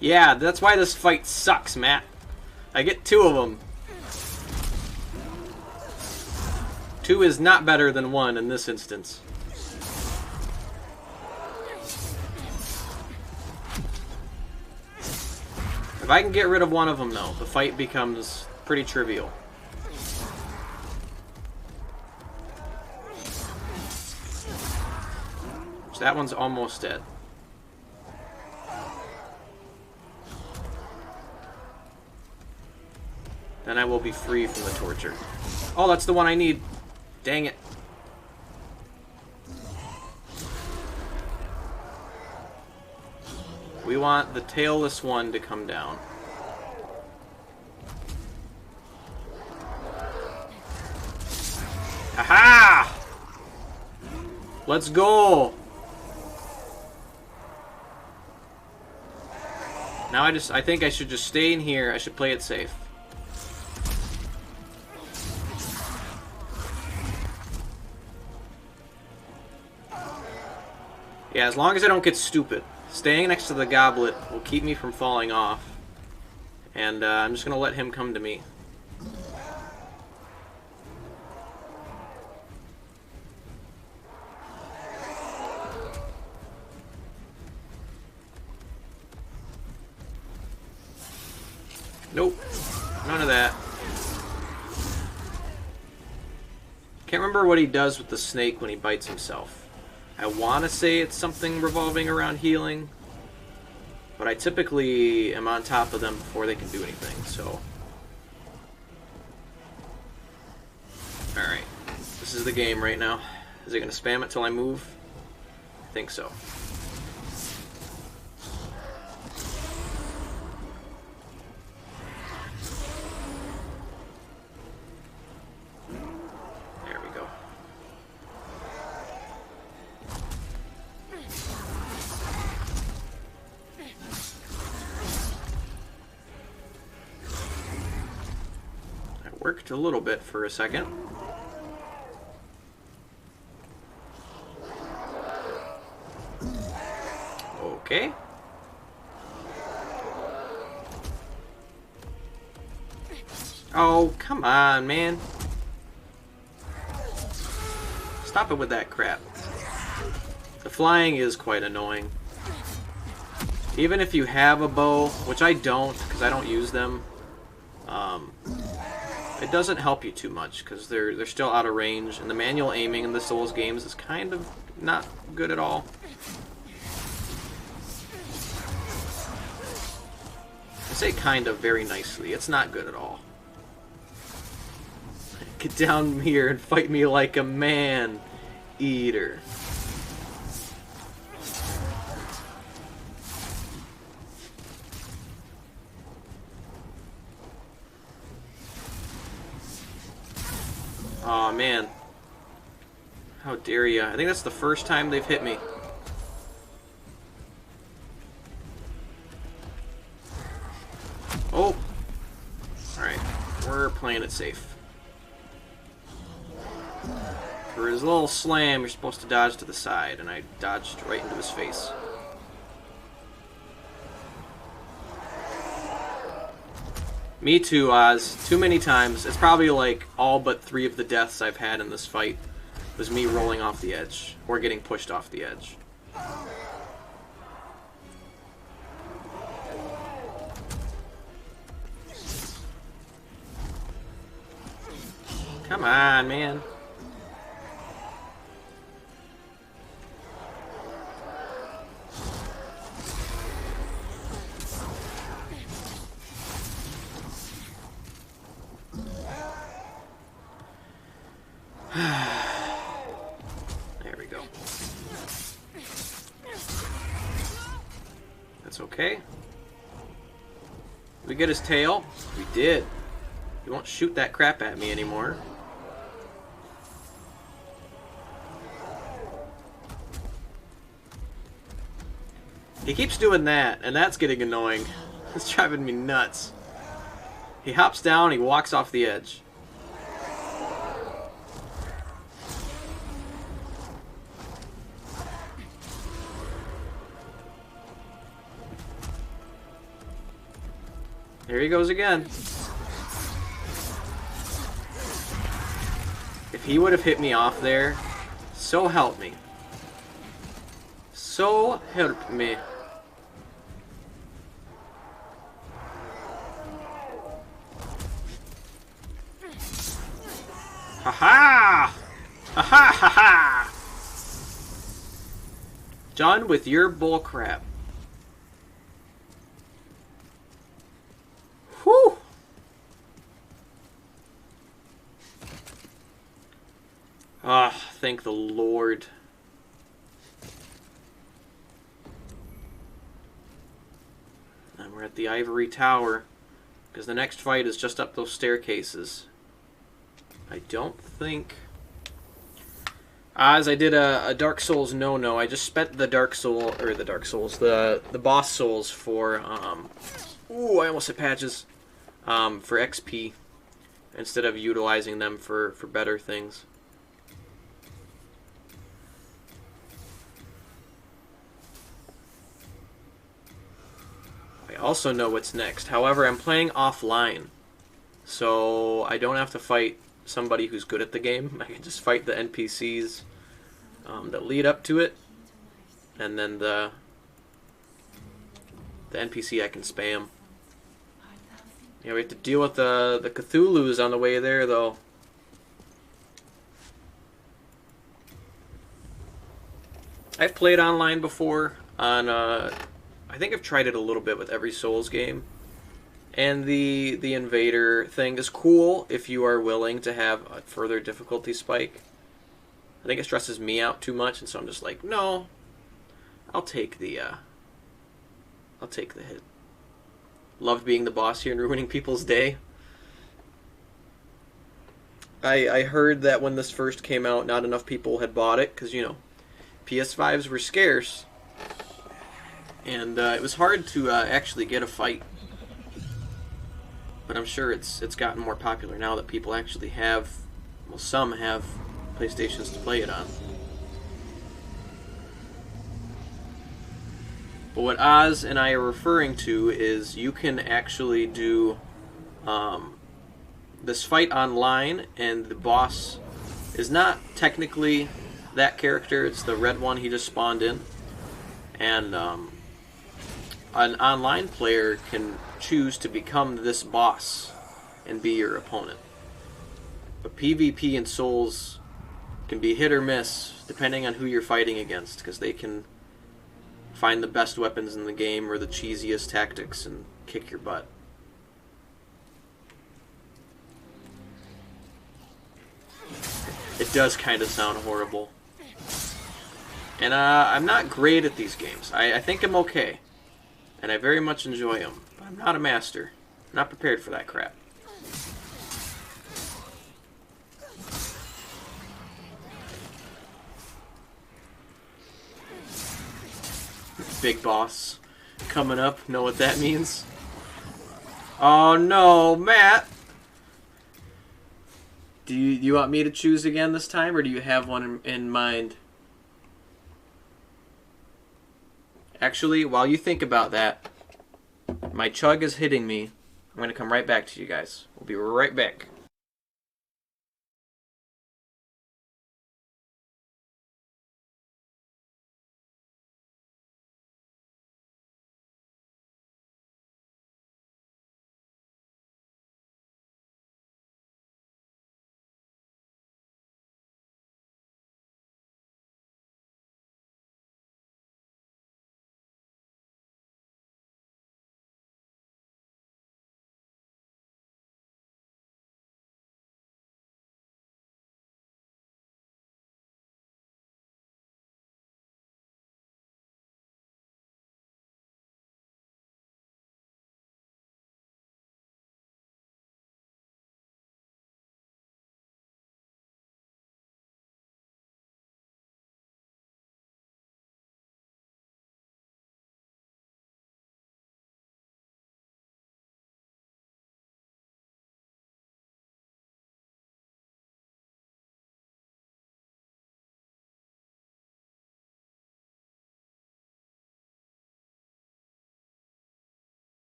Yeah, that's why this fight sucks, Matt. I get 2 of them. 2 is not better than 1 in this instance. If I can get rid of one of them, though, the fight becomes pretty trivial. So that one's almost dead. Then I will be free from the torture. Oh, that's the one I need. Dang it. We want the tailless one to come down. Aha! Let's go! Now I think I should just stay in here. I should play it safe. Yeah, as long as I don't get stupid. Staying next to the goblet will keep me from falling off. And I'm just going to let him come to me. Nope. None of that. Can't remember what he does with the snake when he bites himself. I want to say it's something revolving around healing, but I typically am on top of them before they can do anything, so. Alright, this is the game right now. Is it going to spam it till I move? I think so. Worked a little bit for a second. Okay. Oh, come on, man. Stop it with that crap. The flying is quite annoying. Even if you have a bow, which I don't, because I don't use them, it doesn't help you too much because they're still out of range, and the manual aiming in the Souls games is kind of not good at all. I say kind of very nicely. It's not good at all. Get down here and fight me like a man eater. Aw, man. How dare ya. I think that's the first time they've hit me. Oh! Alright, we're playing it safe. For his little slam, you're supposed to dodge to the side, and I dodged right into his face. Me too, Oz. Too many times. It's probably like all but 3 of the deaths I've had in this fight was me rolling off the edge, or getting pushed off the edge. Come on, man. There we go. That's okay. We get his tail? We did. He won't shoot that crap at me anymore. He keeps doing that, and that's getting annoying. It's driving me nuts. He hops down, he walks off the edge. There he goes again. If he would have hit me off there, so help me. So help me. Ha ha! Ha ha ha ha! Done with your bullcrap. Whew! Ah, thank the Lord. And we're at the Ivory Tower, because the next fight is just up those staircases. I don't think... As I did a Dark Souls no-no, I just spent the the boss souls for, ooh, I almost hit patches, for XP, instead of utilizing them for better things. I also know what's next. However, I'm playing offline, so I don't have to fight somebody who's good at the game. I can just fight the NPCs that lead up to it, and then the NPC I can spam. Yeah, we have to deal with the Cthulhus on the way there, though. I've played online before on I think I've tried it a little bit with every Souls game. And the invader thing is cool if you are willing to have a further difficulty spike. I think it stresses me out too much, and so I'm just like, no, I'll take the hit. Loved being the boss here and ruining people's day. I heard that when this first came out, not enough people had bought it because, you know, PS5s were scarce, and it was hard to actually get a fight. But I'm sure it's gotten more popular now that people actually have, well, some have PlayStations to play it on. But what Oz and I are referring to is you can actually do this fight online, and the boss is not technically that character. It's the red one he just spawned in. And an online player can choose to become this boss and be your opponent. But PvP in Souls can be hit or miss depending on who you're fighting against, because they can find the best weapons in the game or the cheesiest tactics and kick your butt. It does kind of sound horrible. And I'm not great at these games. I think I'm okay. And I very much enjoy them. But I'm not a master. I'm not prepared for that crap. Big boss coming up. Know what that means? Oh no, Matt! Do you want me to choose again this time, or do you have one in mind? Actually, while you think about that, my chug is hitting me. I'm going to come right back to you guys. We'll be right back.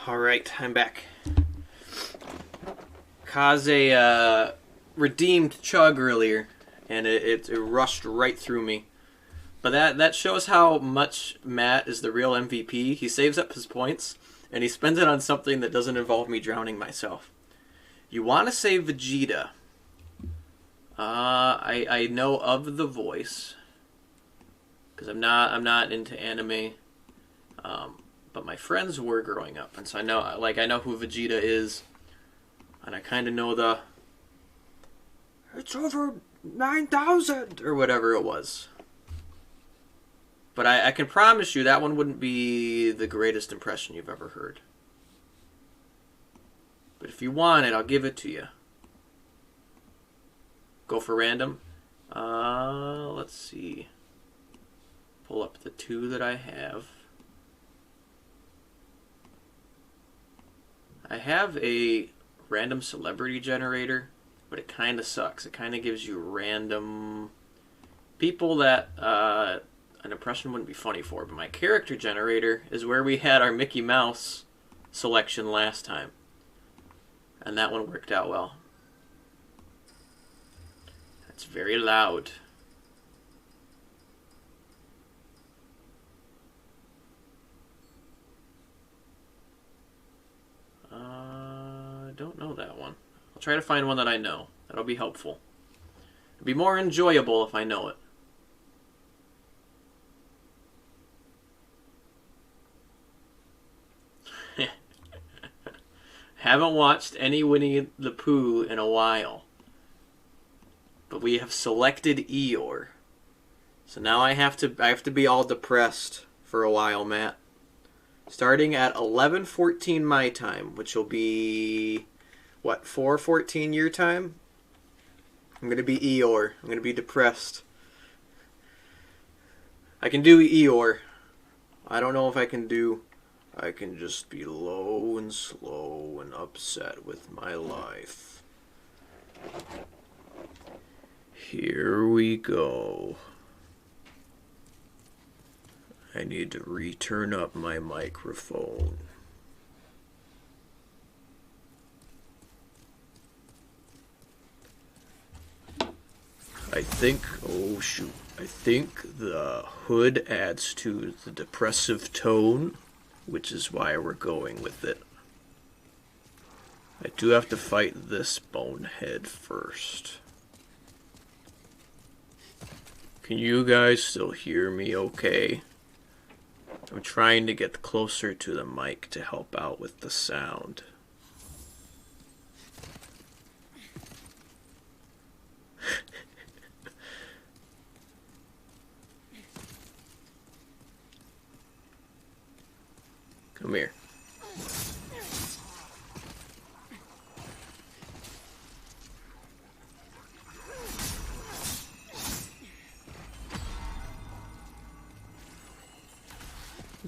Alright, I'm back. Kaze redeemed Chug earlier, and it rushed right through me. But that shows how much Matt is the real MVP. He saves up his points, and he spends it on something that doesn't involve me drowning myself. You want to say Vegeta. I know of the voice, because I'm not into anime. But my friends were growing up, and so I know who Vegeta is, and I kind of know the "it's over 9,000" or whatever it was. But I can promise you that one wouldn't be the greatest impression you've ever heard. But if you want it, I'll give it to you. Go for random. Let's see. Pull up the two that I have. I have a random celebrity generator, but it kind of sucks. It kind of gives you random people that an impression wouldn't be funny for. But my character generator is where we had our Mickey Mouse selection last time. And that one worked out well. That's very loud. Don't know that one. I'll try to find one that I know. That'll be helpful. It'll be more enjoyable if I know it. Haven't watched any Winnie the Pooh in a while. But we have selected Eeyore. So now I have to be all depressed for a while, Matt. Starting at 11:14 my time, which will be, what, 4:14 your time? I'm going to be Eeyore. I'm going to be depressed. I can do Eeyore. I don't know if I can just be low and slow and upset with my life. Here we go. I need to return up my microphone. I think the hood adds to the depressive tone, which is why we're going with it. I do have to fight this bonehead first. Can you guys still hear me okay? I'm trying to get closer to the mic to help out with the sound. Come here.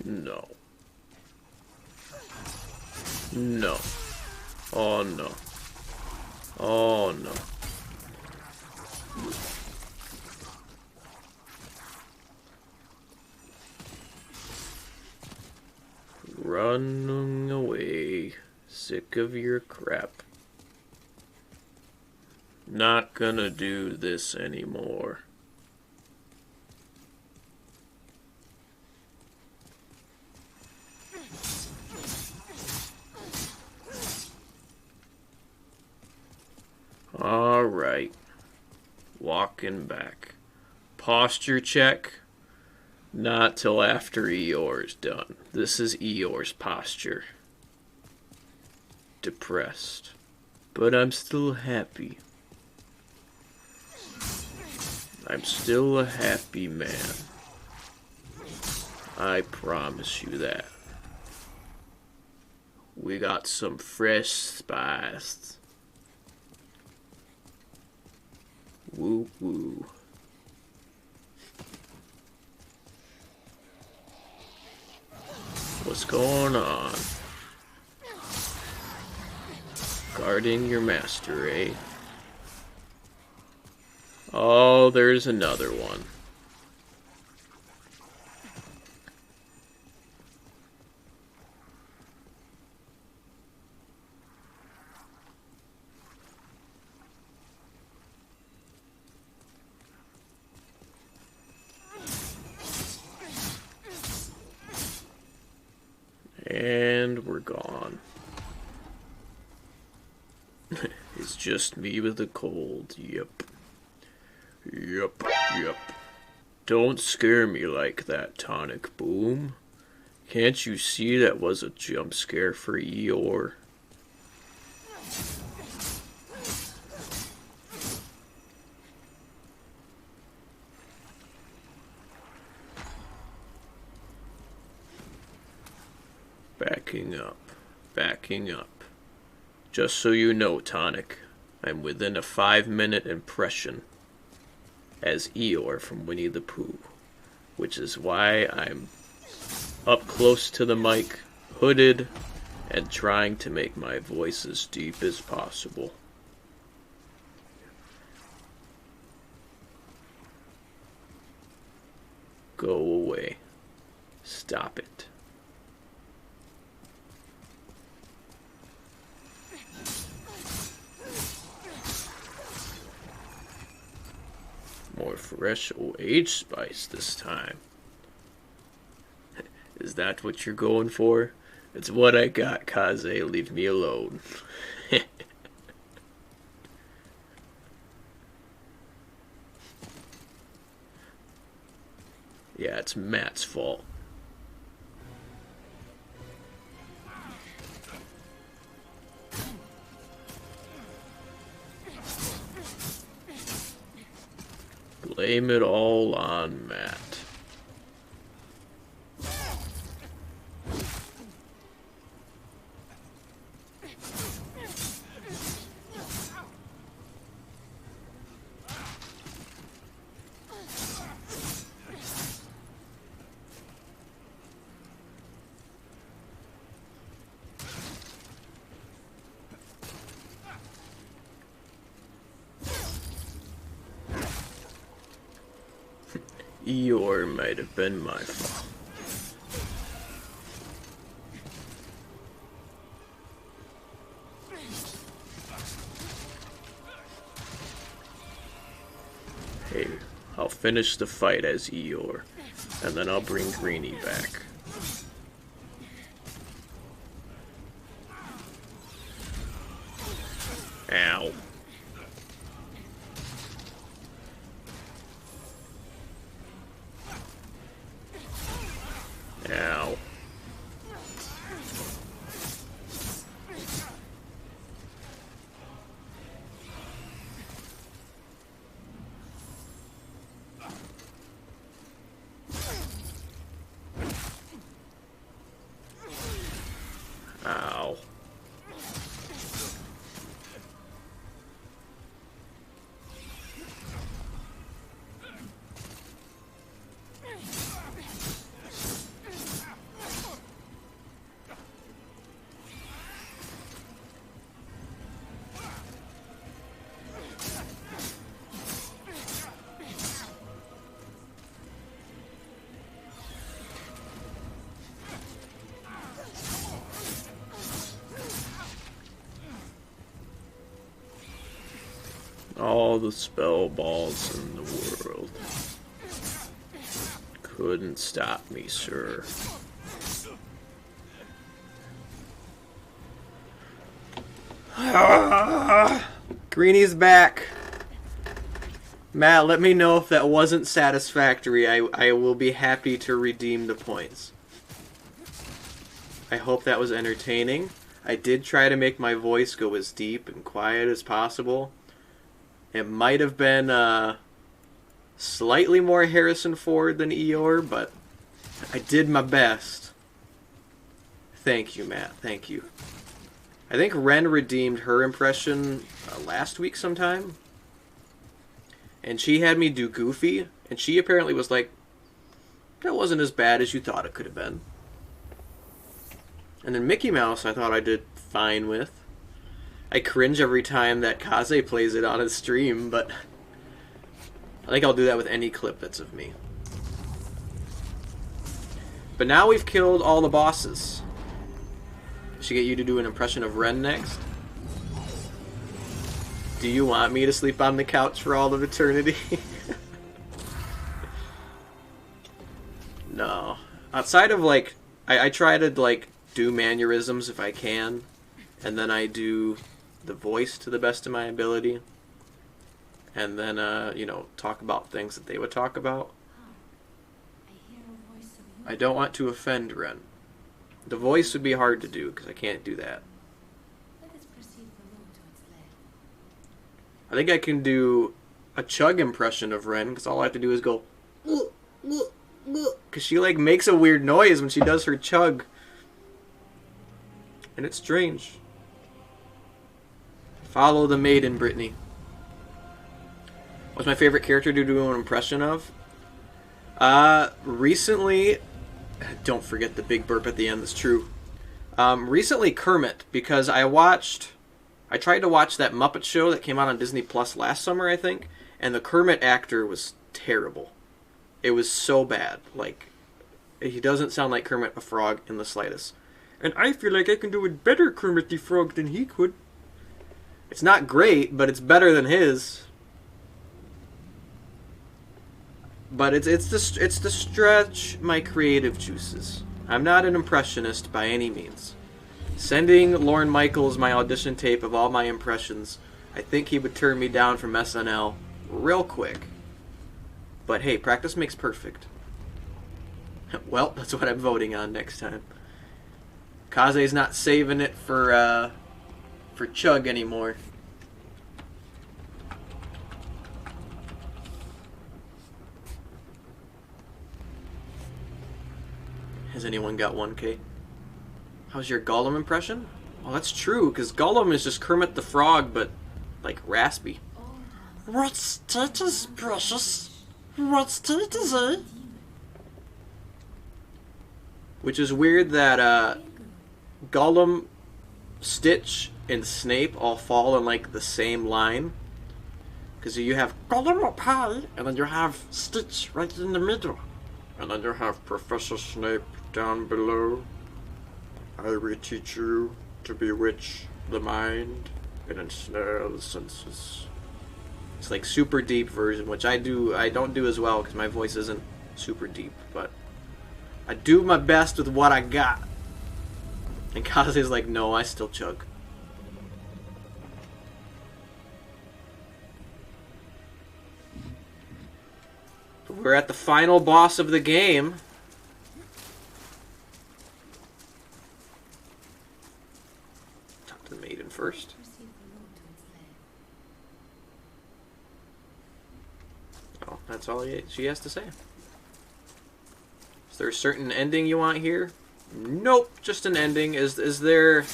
No. No. Oh no. Oh no. Running away. Sick of your crap. Not gonna do this anymore. Alright. Walking back. Posture check. Not till after Eeyore's done. This is Eeyore's posture. Depressed. But I'm still happy. I'm still a happy man. I promise you that. We got some fresh spice. Woo woo. What's going on? Guarding your master, eh? Oh, there's another one. It's just me with a cold. Yep. Yep. Yep. Don't scare me like that, Tonic Boom. Can't you see that was a jump scare for Eeyore? Backing up. Backing up. Just so you know, Tonic, I'm within a 5-minute impression as Eeyore from Winnie the Pooh, which is why I'm up close to the mic, hooded, and trying to make my voice as deep as possible. Go away. Stop it. More fresh age spice this time. Is that what you're going for? It's what I got, Kaze. Leave me alone. Yeah, it's Matt's fault. Blame it all on Matt. Eeyore might have been my fault. Hey, I'll finish the fight as Eeyore, and then I'll bring Greenie back. Ow. Ow. Ow. All the spell balls in the world couldn't stop me, sir. Greenie's back. Matt, let me know if that wasn't satisfactory. I will be happy to redeem the points. I hope that was entertaining. I did try to make my voice go as deep and quiet as possible. It might have been slightly more Harrison Ford than Eeyore, but I did my best. Thank you, Matt. Thank you. I think Ren redeemed her impression last week sometime. And she had me do Goofy, and she apparently was like, that wasn't as bad as you thought it could have been. And then Mickey Mouse I thought I did fine with. I cringe every time that Kaze plays it on his stream, but I think I'll do that with any clip that's of me. But now we've killed all the bosses. Should get you to do an impression of Ren next. Do you want me to sleep on the couch for all of eternity? No. Outside of, like, I try to, like, do mannerisms if I can. And then I do the voice to the best of my ability, and then, you know, talk about things that they would talk about. I don't want to offend Ren. The voice would be hard to do because I can't do that. I think I can do a Chug impression of Ren because all I have to do is go, because she like makes a weird noise when she does her Chug, and it's strange. Follow the maiden, Brittany. What's my favorite character to do an impression of? Recently, don't forget the big burp at the end, that's true. Recently Kermit, because I tried to watch that Muppet Show that came out on Disney Plus last summer, I think, and the Kermit actor was terrible. It was so bad. Like, he doesn't sound like Kermit the Frog in the slightest. And I feel like I can do a better Kermit the Frog than he could. It's not great, but it's better than his. But it's to stretch my creative juices. I'm not an impressionist by any means. Sending Lorne Michaels my audition tape of all my impressions, I think he would turn me down from SNL real quick. But hey, practice makes perfect. Well, that's what I'm voting on next time. Kaze's not saving it for Chug anymore. Has anyone got 1K? How's your Gollum impression? Well, that's true, because Gollum is just Kermit the Frog, but, like, raspy. What status, precious? What status, eh? Which is weird that, Gollum, Stitch, and Snape all fall in, like, the same line. Because you have Gollum up high, and then you have Stitch right in the middle. And then you have Professor Snape down below. I will teach you to bewitch the mind and ensnare the senses. It's like super deep version, which I don't do as well because my voice isn't super deep, but I do my best with what I got. And Kaze's like, no, I still chug. We're at the final boss of the game. Talk to the maiden first. Oh, that's all she has to say. Is there a certain ending you want here? Nope, just an ending. Is there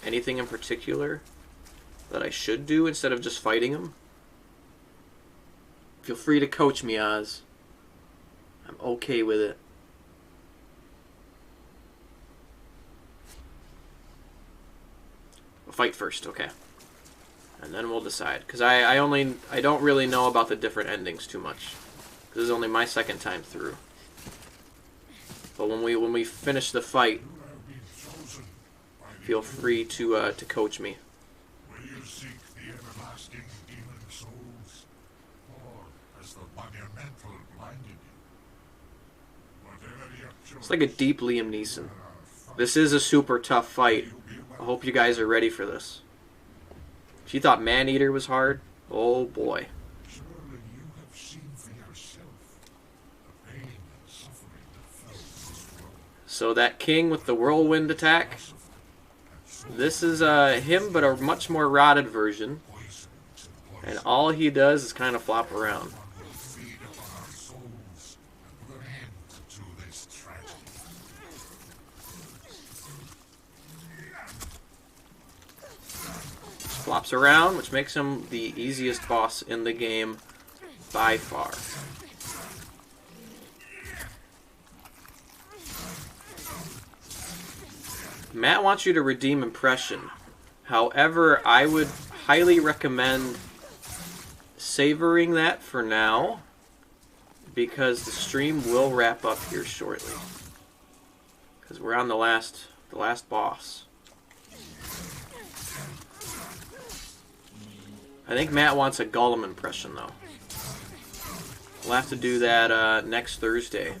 anything in particular that I should do instead of just fighting him? Feel free to coach me, Oz. I'm okay with it. We'll fight first, okay. And then we'll decide. Because I don't really know about the different endings too much. This is only my second time through. But when we finish the fight, feel free to coach me. It's like a deep Liam Neeson. This is a super tough fight. I hope you guys are ready for this. If you thought Maneater was hard, oh boy. So that king with the whirlwind attack, this is him but a much more rotted version. And all he does is kind of flop around. Flops around, which makes him the easiest boss in the game by far. Matt wants you to redeem impression. However, I would highly recommend savoring that for now, because the stream will wrap up here shortly. Because we're on the last boss. I think Matt wants a Gollum impression, though. We'll have to do that next Thursday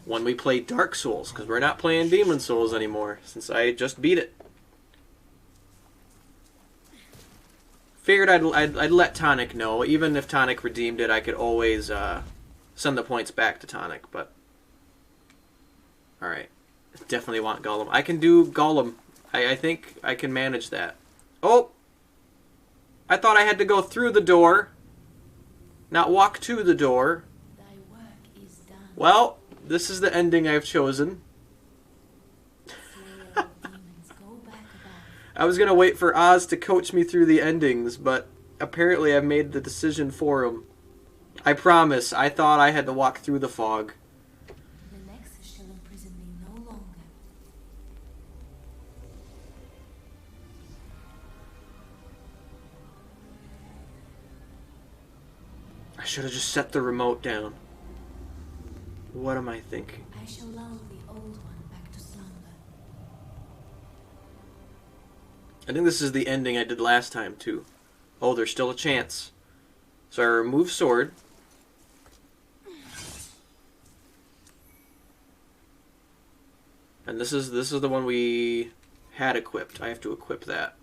when we play Dark Souls, because we're not playing Demon Souls anymore, since I just beat it. figured I'd let Tonic know. Even if Tonic redeemed it, I could always send the points back to Tonic. But all right, definitely want Golem. I can do Golem. I think I can manage that. Oh, I thought I had to go through the door, not walk to the door. Thy work is done. Well, this is the ending I've chosen. Slayer of demons, go back above. I was gonna wait for Oz to coach me through the endings, but apparently I've made the decision for him. I promise, I thought I had to walk through the fog. The Nexus shall imprison me no longer. I should have just set the remote down. What am I thinking? I shall lull the old one back to slumber. I think this is the ending I did last time, too. Oh, there's still a chance. So I remove sword. And this is the one we had equipped. I have to equip that.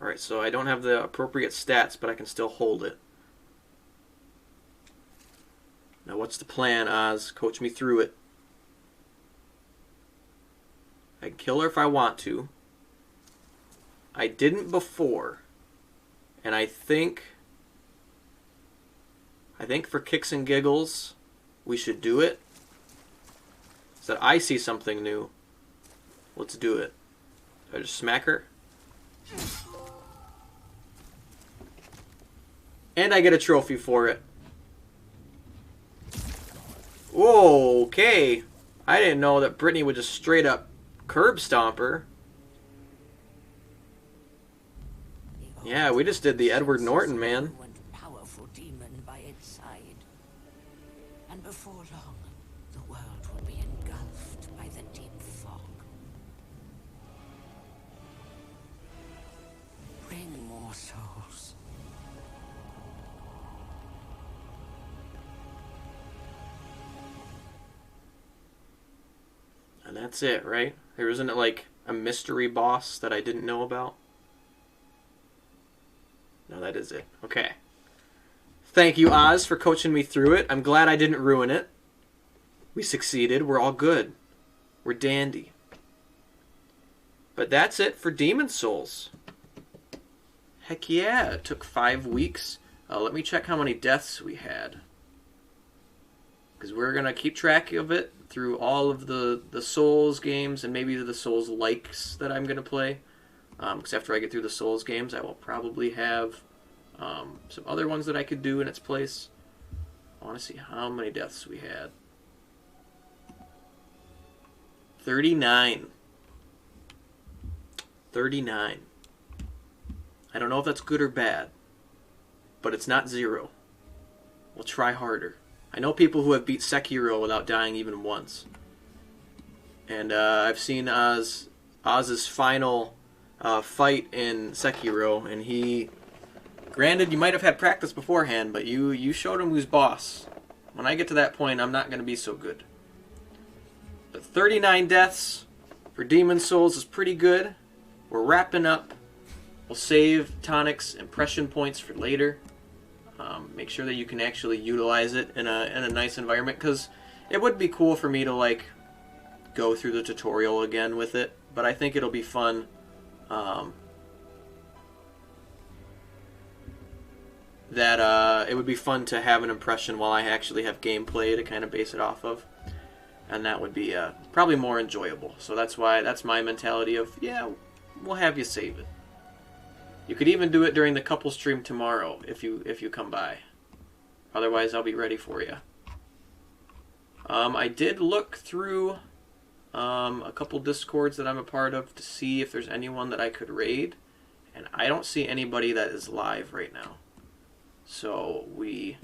Alright, so I don't have the appropriate stats, but I can still hold it. Now what's the plan, Oz? Coach me through it. I can kill her if I want to. I didn't before. And I think for kicks and giggles, we should do it. So that I see something new. Let's do it. Do I just smack her? And I get a trophy for it. Whoa, okay. I didn't know that Brittany would just straight up curb stomp her. Yeah, we just did the Edward Norton, man. And powerful demon by its side. And before long, the world will be engulfed by the deep fog. Bring more souls. And that's it, right? There isn't like a mystery boss that I didn't know about. No, that is it. Okay. Thank you, Oz, for coaching me through it. I'm glad I didn't ruin it. We succeeded. We're all good. We're dandy. But that's it for Demon Souls. Heck yeah, it took 5 weeks. Let me check how many deaths we had. Because we're going to keep track of it through all of the Souls games and maybe the Souls likes that I'm going to play. Because after I get through the Souls games, I will probably have some other ones that I could do in its place. I want to see how many deaths we had. 39. 39. I don't know if that's good or bad, but it's not 0. We'll try harder. I know people who have beat Sekiro without dying even once. And I've seen Oz's final fight in Sekiro, and he... Granted, you might have had practice beforehand, but you showed him who's boss. When I get to that point, I'm not going to be so good. But 39 deaths for Demon Souls is pretty good. We're wrapping up. We'll save Tonic's impression points for later. Make sure that you can actually utilize it in a nice environment, because it would be cool for me to like go through the tutorial again with it, but I think it'll be fun it would be fun to have an impression while I actually have gameplay to kind of base it off of, and that would be probably more enjoyable. So that's my mentality of, yeah, we'll have you save it. You could even do it during the couple stream tomorrow if you come by. Otherwise, I'll be ready for you. I did look through a couple Discords that I'm a part of to see if there's anyone that I could raid, and I don't see anybody that is live right now. So we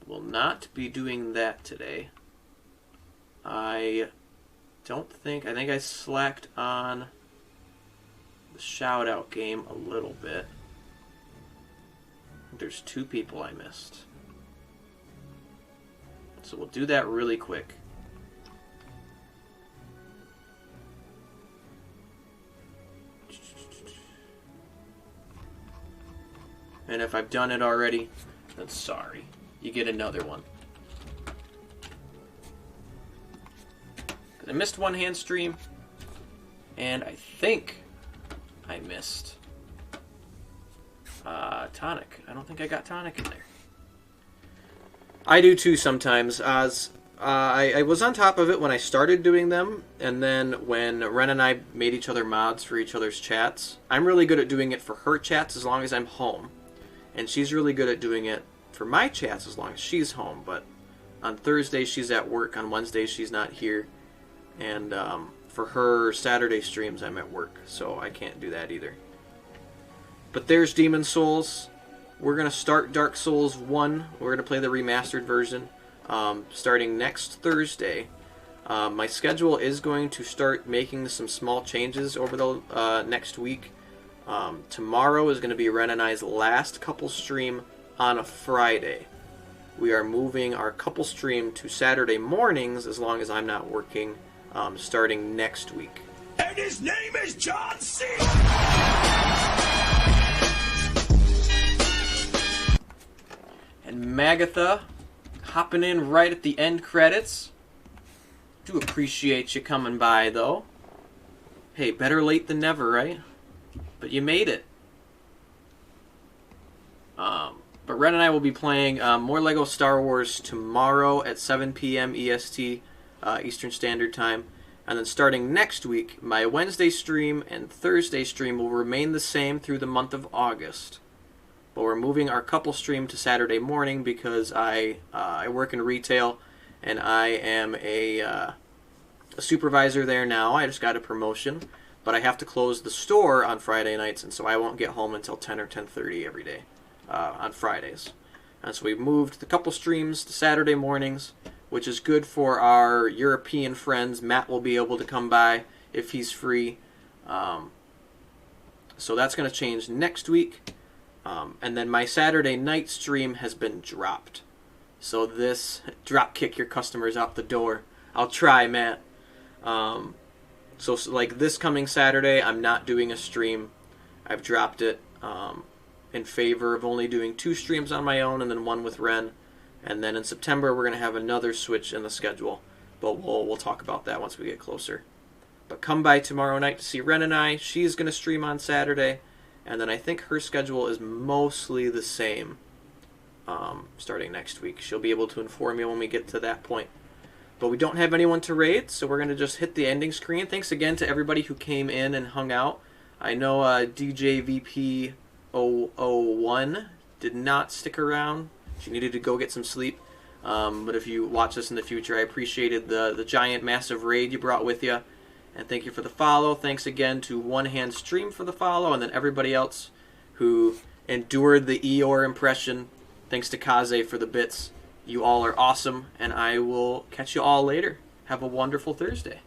will not be doing that today. I think I slacked on the shout-out game a little bit. There's 2 people I missed. So we'll do that really quick. And if I've done it already, then sorry. You get another one. I missed one hand stream, and I think I missed Tonic. I don't think I got Tonic in there. I do too sometimes. I was on top of it when I started doing them, and then when Ren and I made each other mods for each other's chats. I'm really good at doing it for her chats as long as I'm home, and she's really good at doing it for my chats as long as she's home, but on Thursdays she's at work, on Wednesdays she's not here, and for her Saturday streams I'm at work, so I can't do that either. But there's Demon Souls. We're going to start Dark Souls 1. We're going to play the remastered version starting next Thursday. My schedule is going to start making some small changes over the next week. Tomorrow is going to be Ren and I's last couple stream on a Friday. We are moving our couple stream to Saturday mornings as long as I'm not working, starting next week. And his name is John C. And Magatha hopping in right at the end credits. Do appreciate you coming by, though. Hey, better late than never, right? But you made it. But Ren and I will be playing more LEGO Star Wars tomorrow at 7 p.m. EST, Eastern Standard Time. And then starting next week, my Wednesday stream and Thursday stream will remain the same through the month of August. But we're moving our couple stream to Saturday morning because I work in retail and I am a supervisor there now. I just got a promotion, but I have to close the store on Friday nights, and so I won't get home until 10 or 10:30 every day on Fridays. And so we've moved the couple streams to Saturday mornings, which is good for our European friends. Matt will be able to come by if he's free. So that's going to change next week. And then my Saturday night stream has been dropped. So this, drop kick your customers out the door. I'll try, Matt. So like this coming Saturday, I'm not doing a stream. I've dropped it in favor of only doing 2 streams on my own and then 1 with Ren. And then in September, we're going to have another switch in the schedule. But we'll talk about that once we get closer. But come by tomorrow night to see Ren and I. She's going to stream on Saturday. And then I think her schedule is mostly the same starting next week. She'll be able to inform you when we get to that point. But we don't have anyone to raid, so we're going to just hit the ending screen. Thanks again to everybody who came in and hung out. I know DJ VP001 did not stick around. She needed to go get some sleep. But if you watch this in the future, I appreciated the giant, massive raid you brought with you. And thank you for the follow. Thanks again to One Hand Stream for the follow, and then everybody else who endured the Eeyore impression. Thanks to Kaze for the bits. You all are awesome, and I will catch you all later. Have a wonderful Thursday.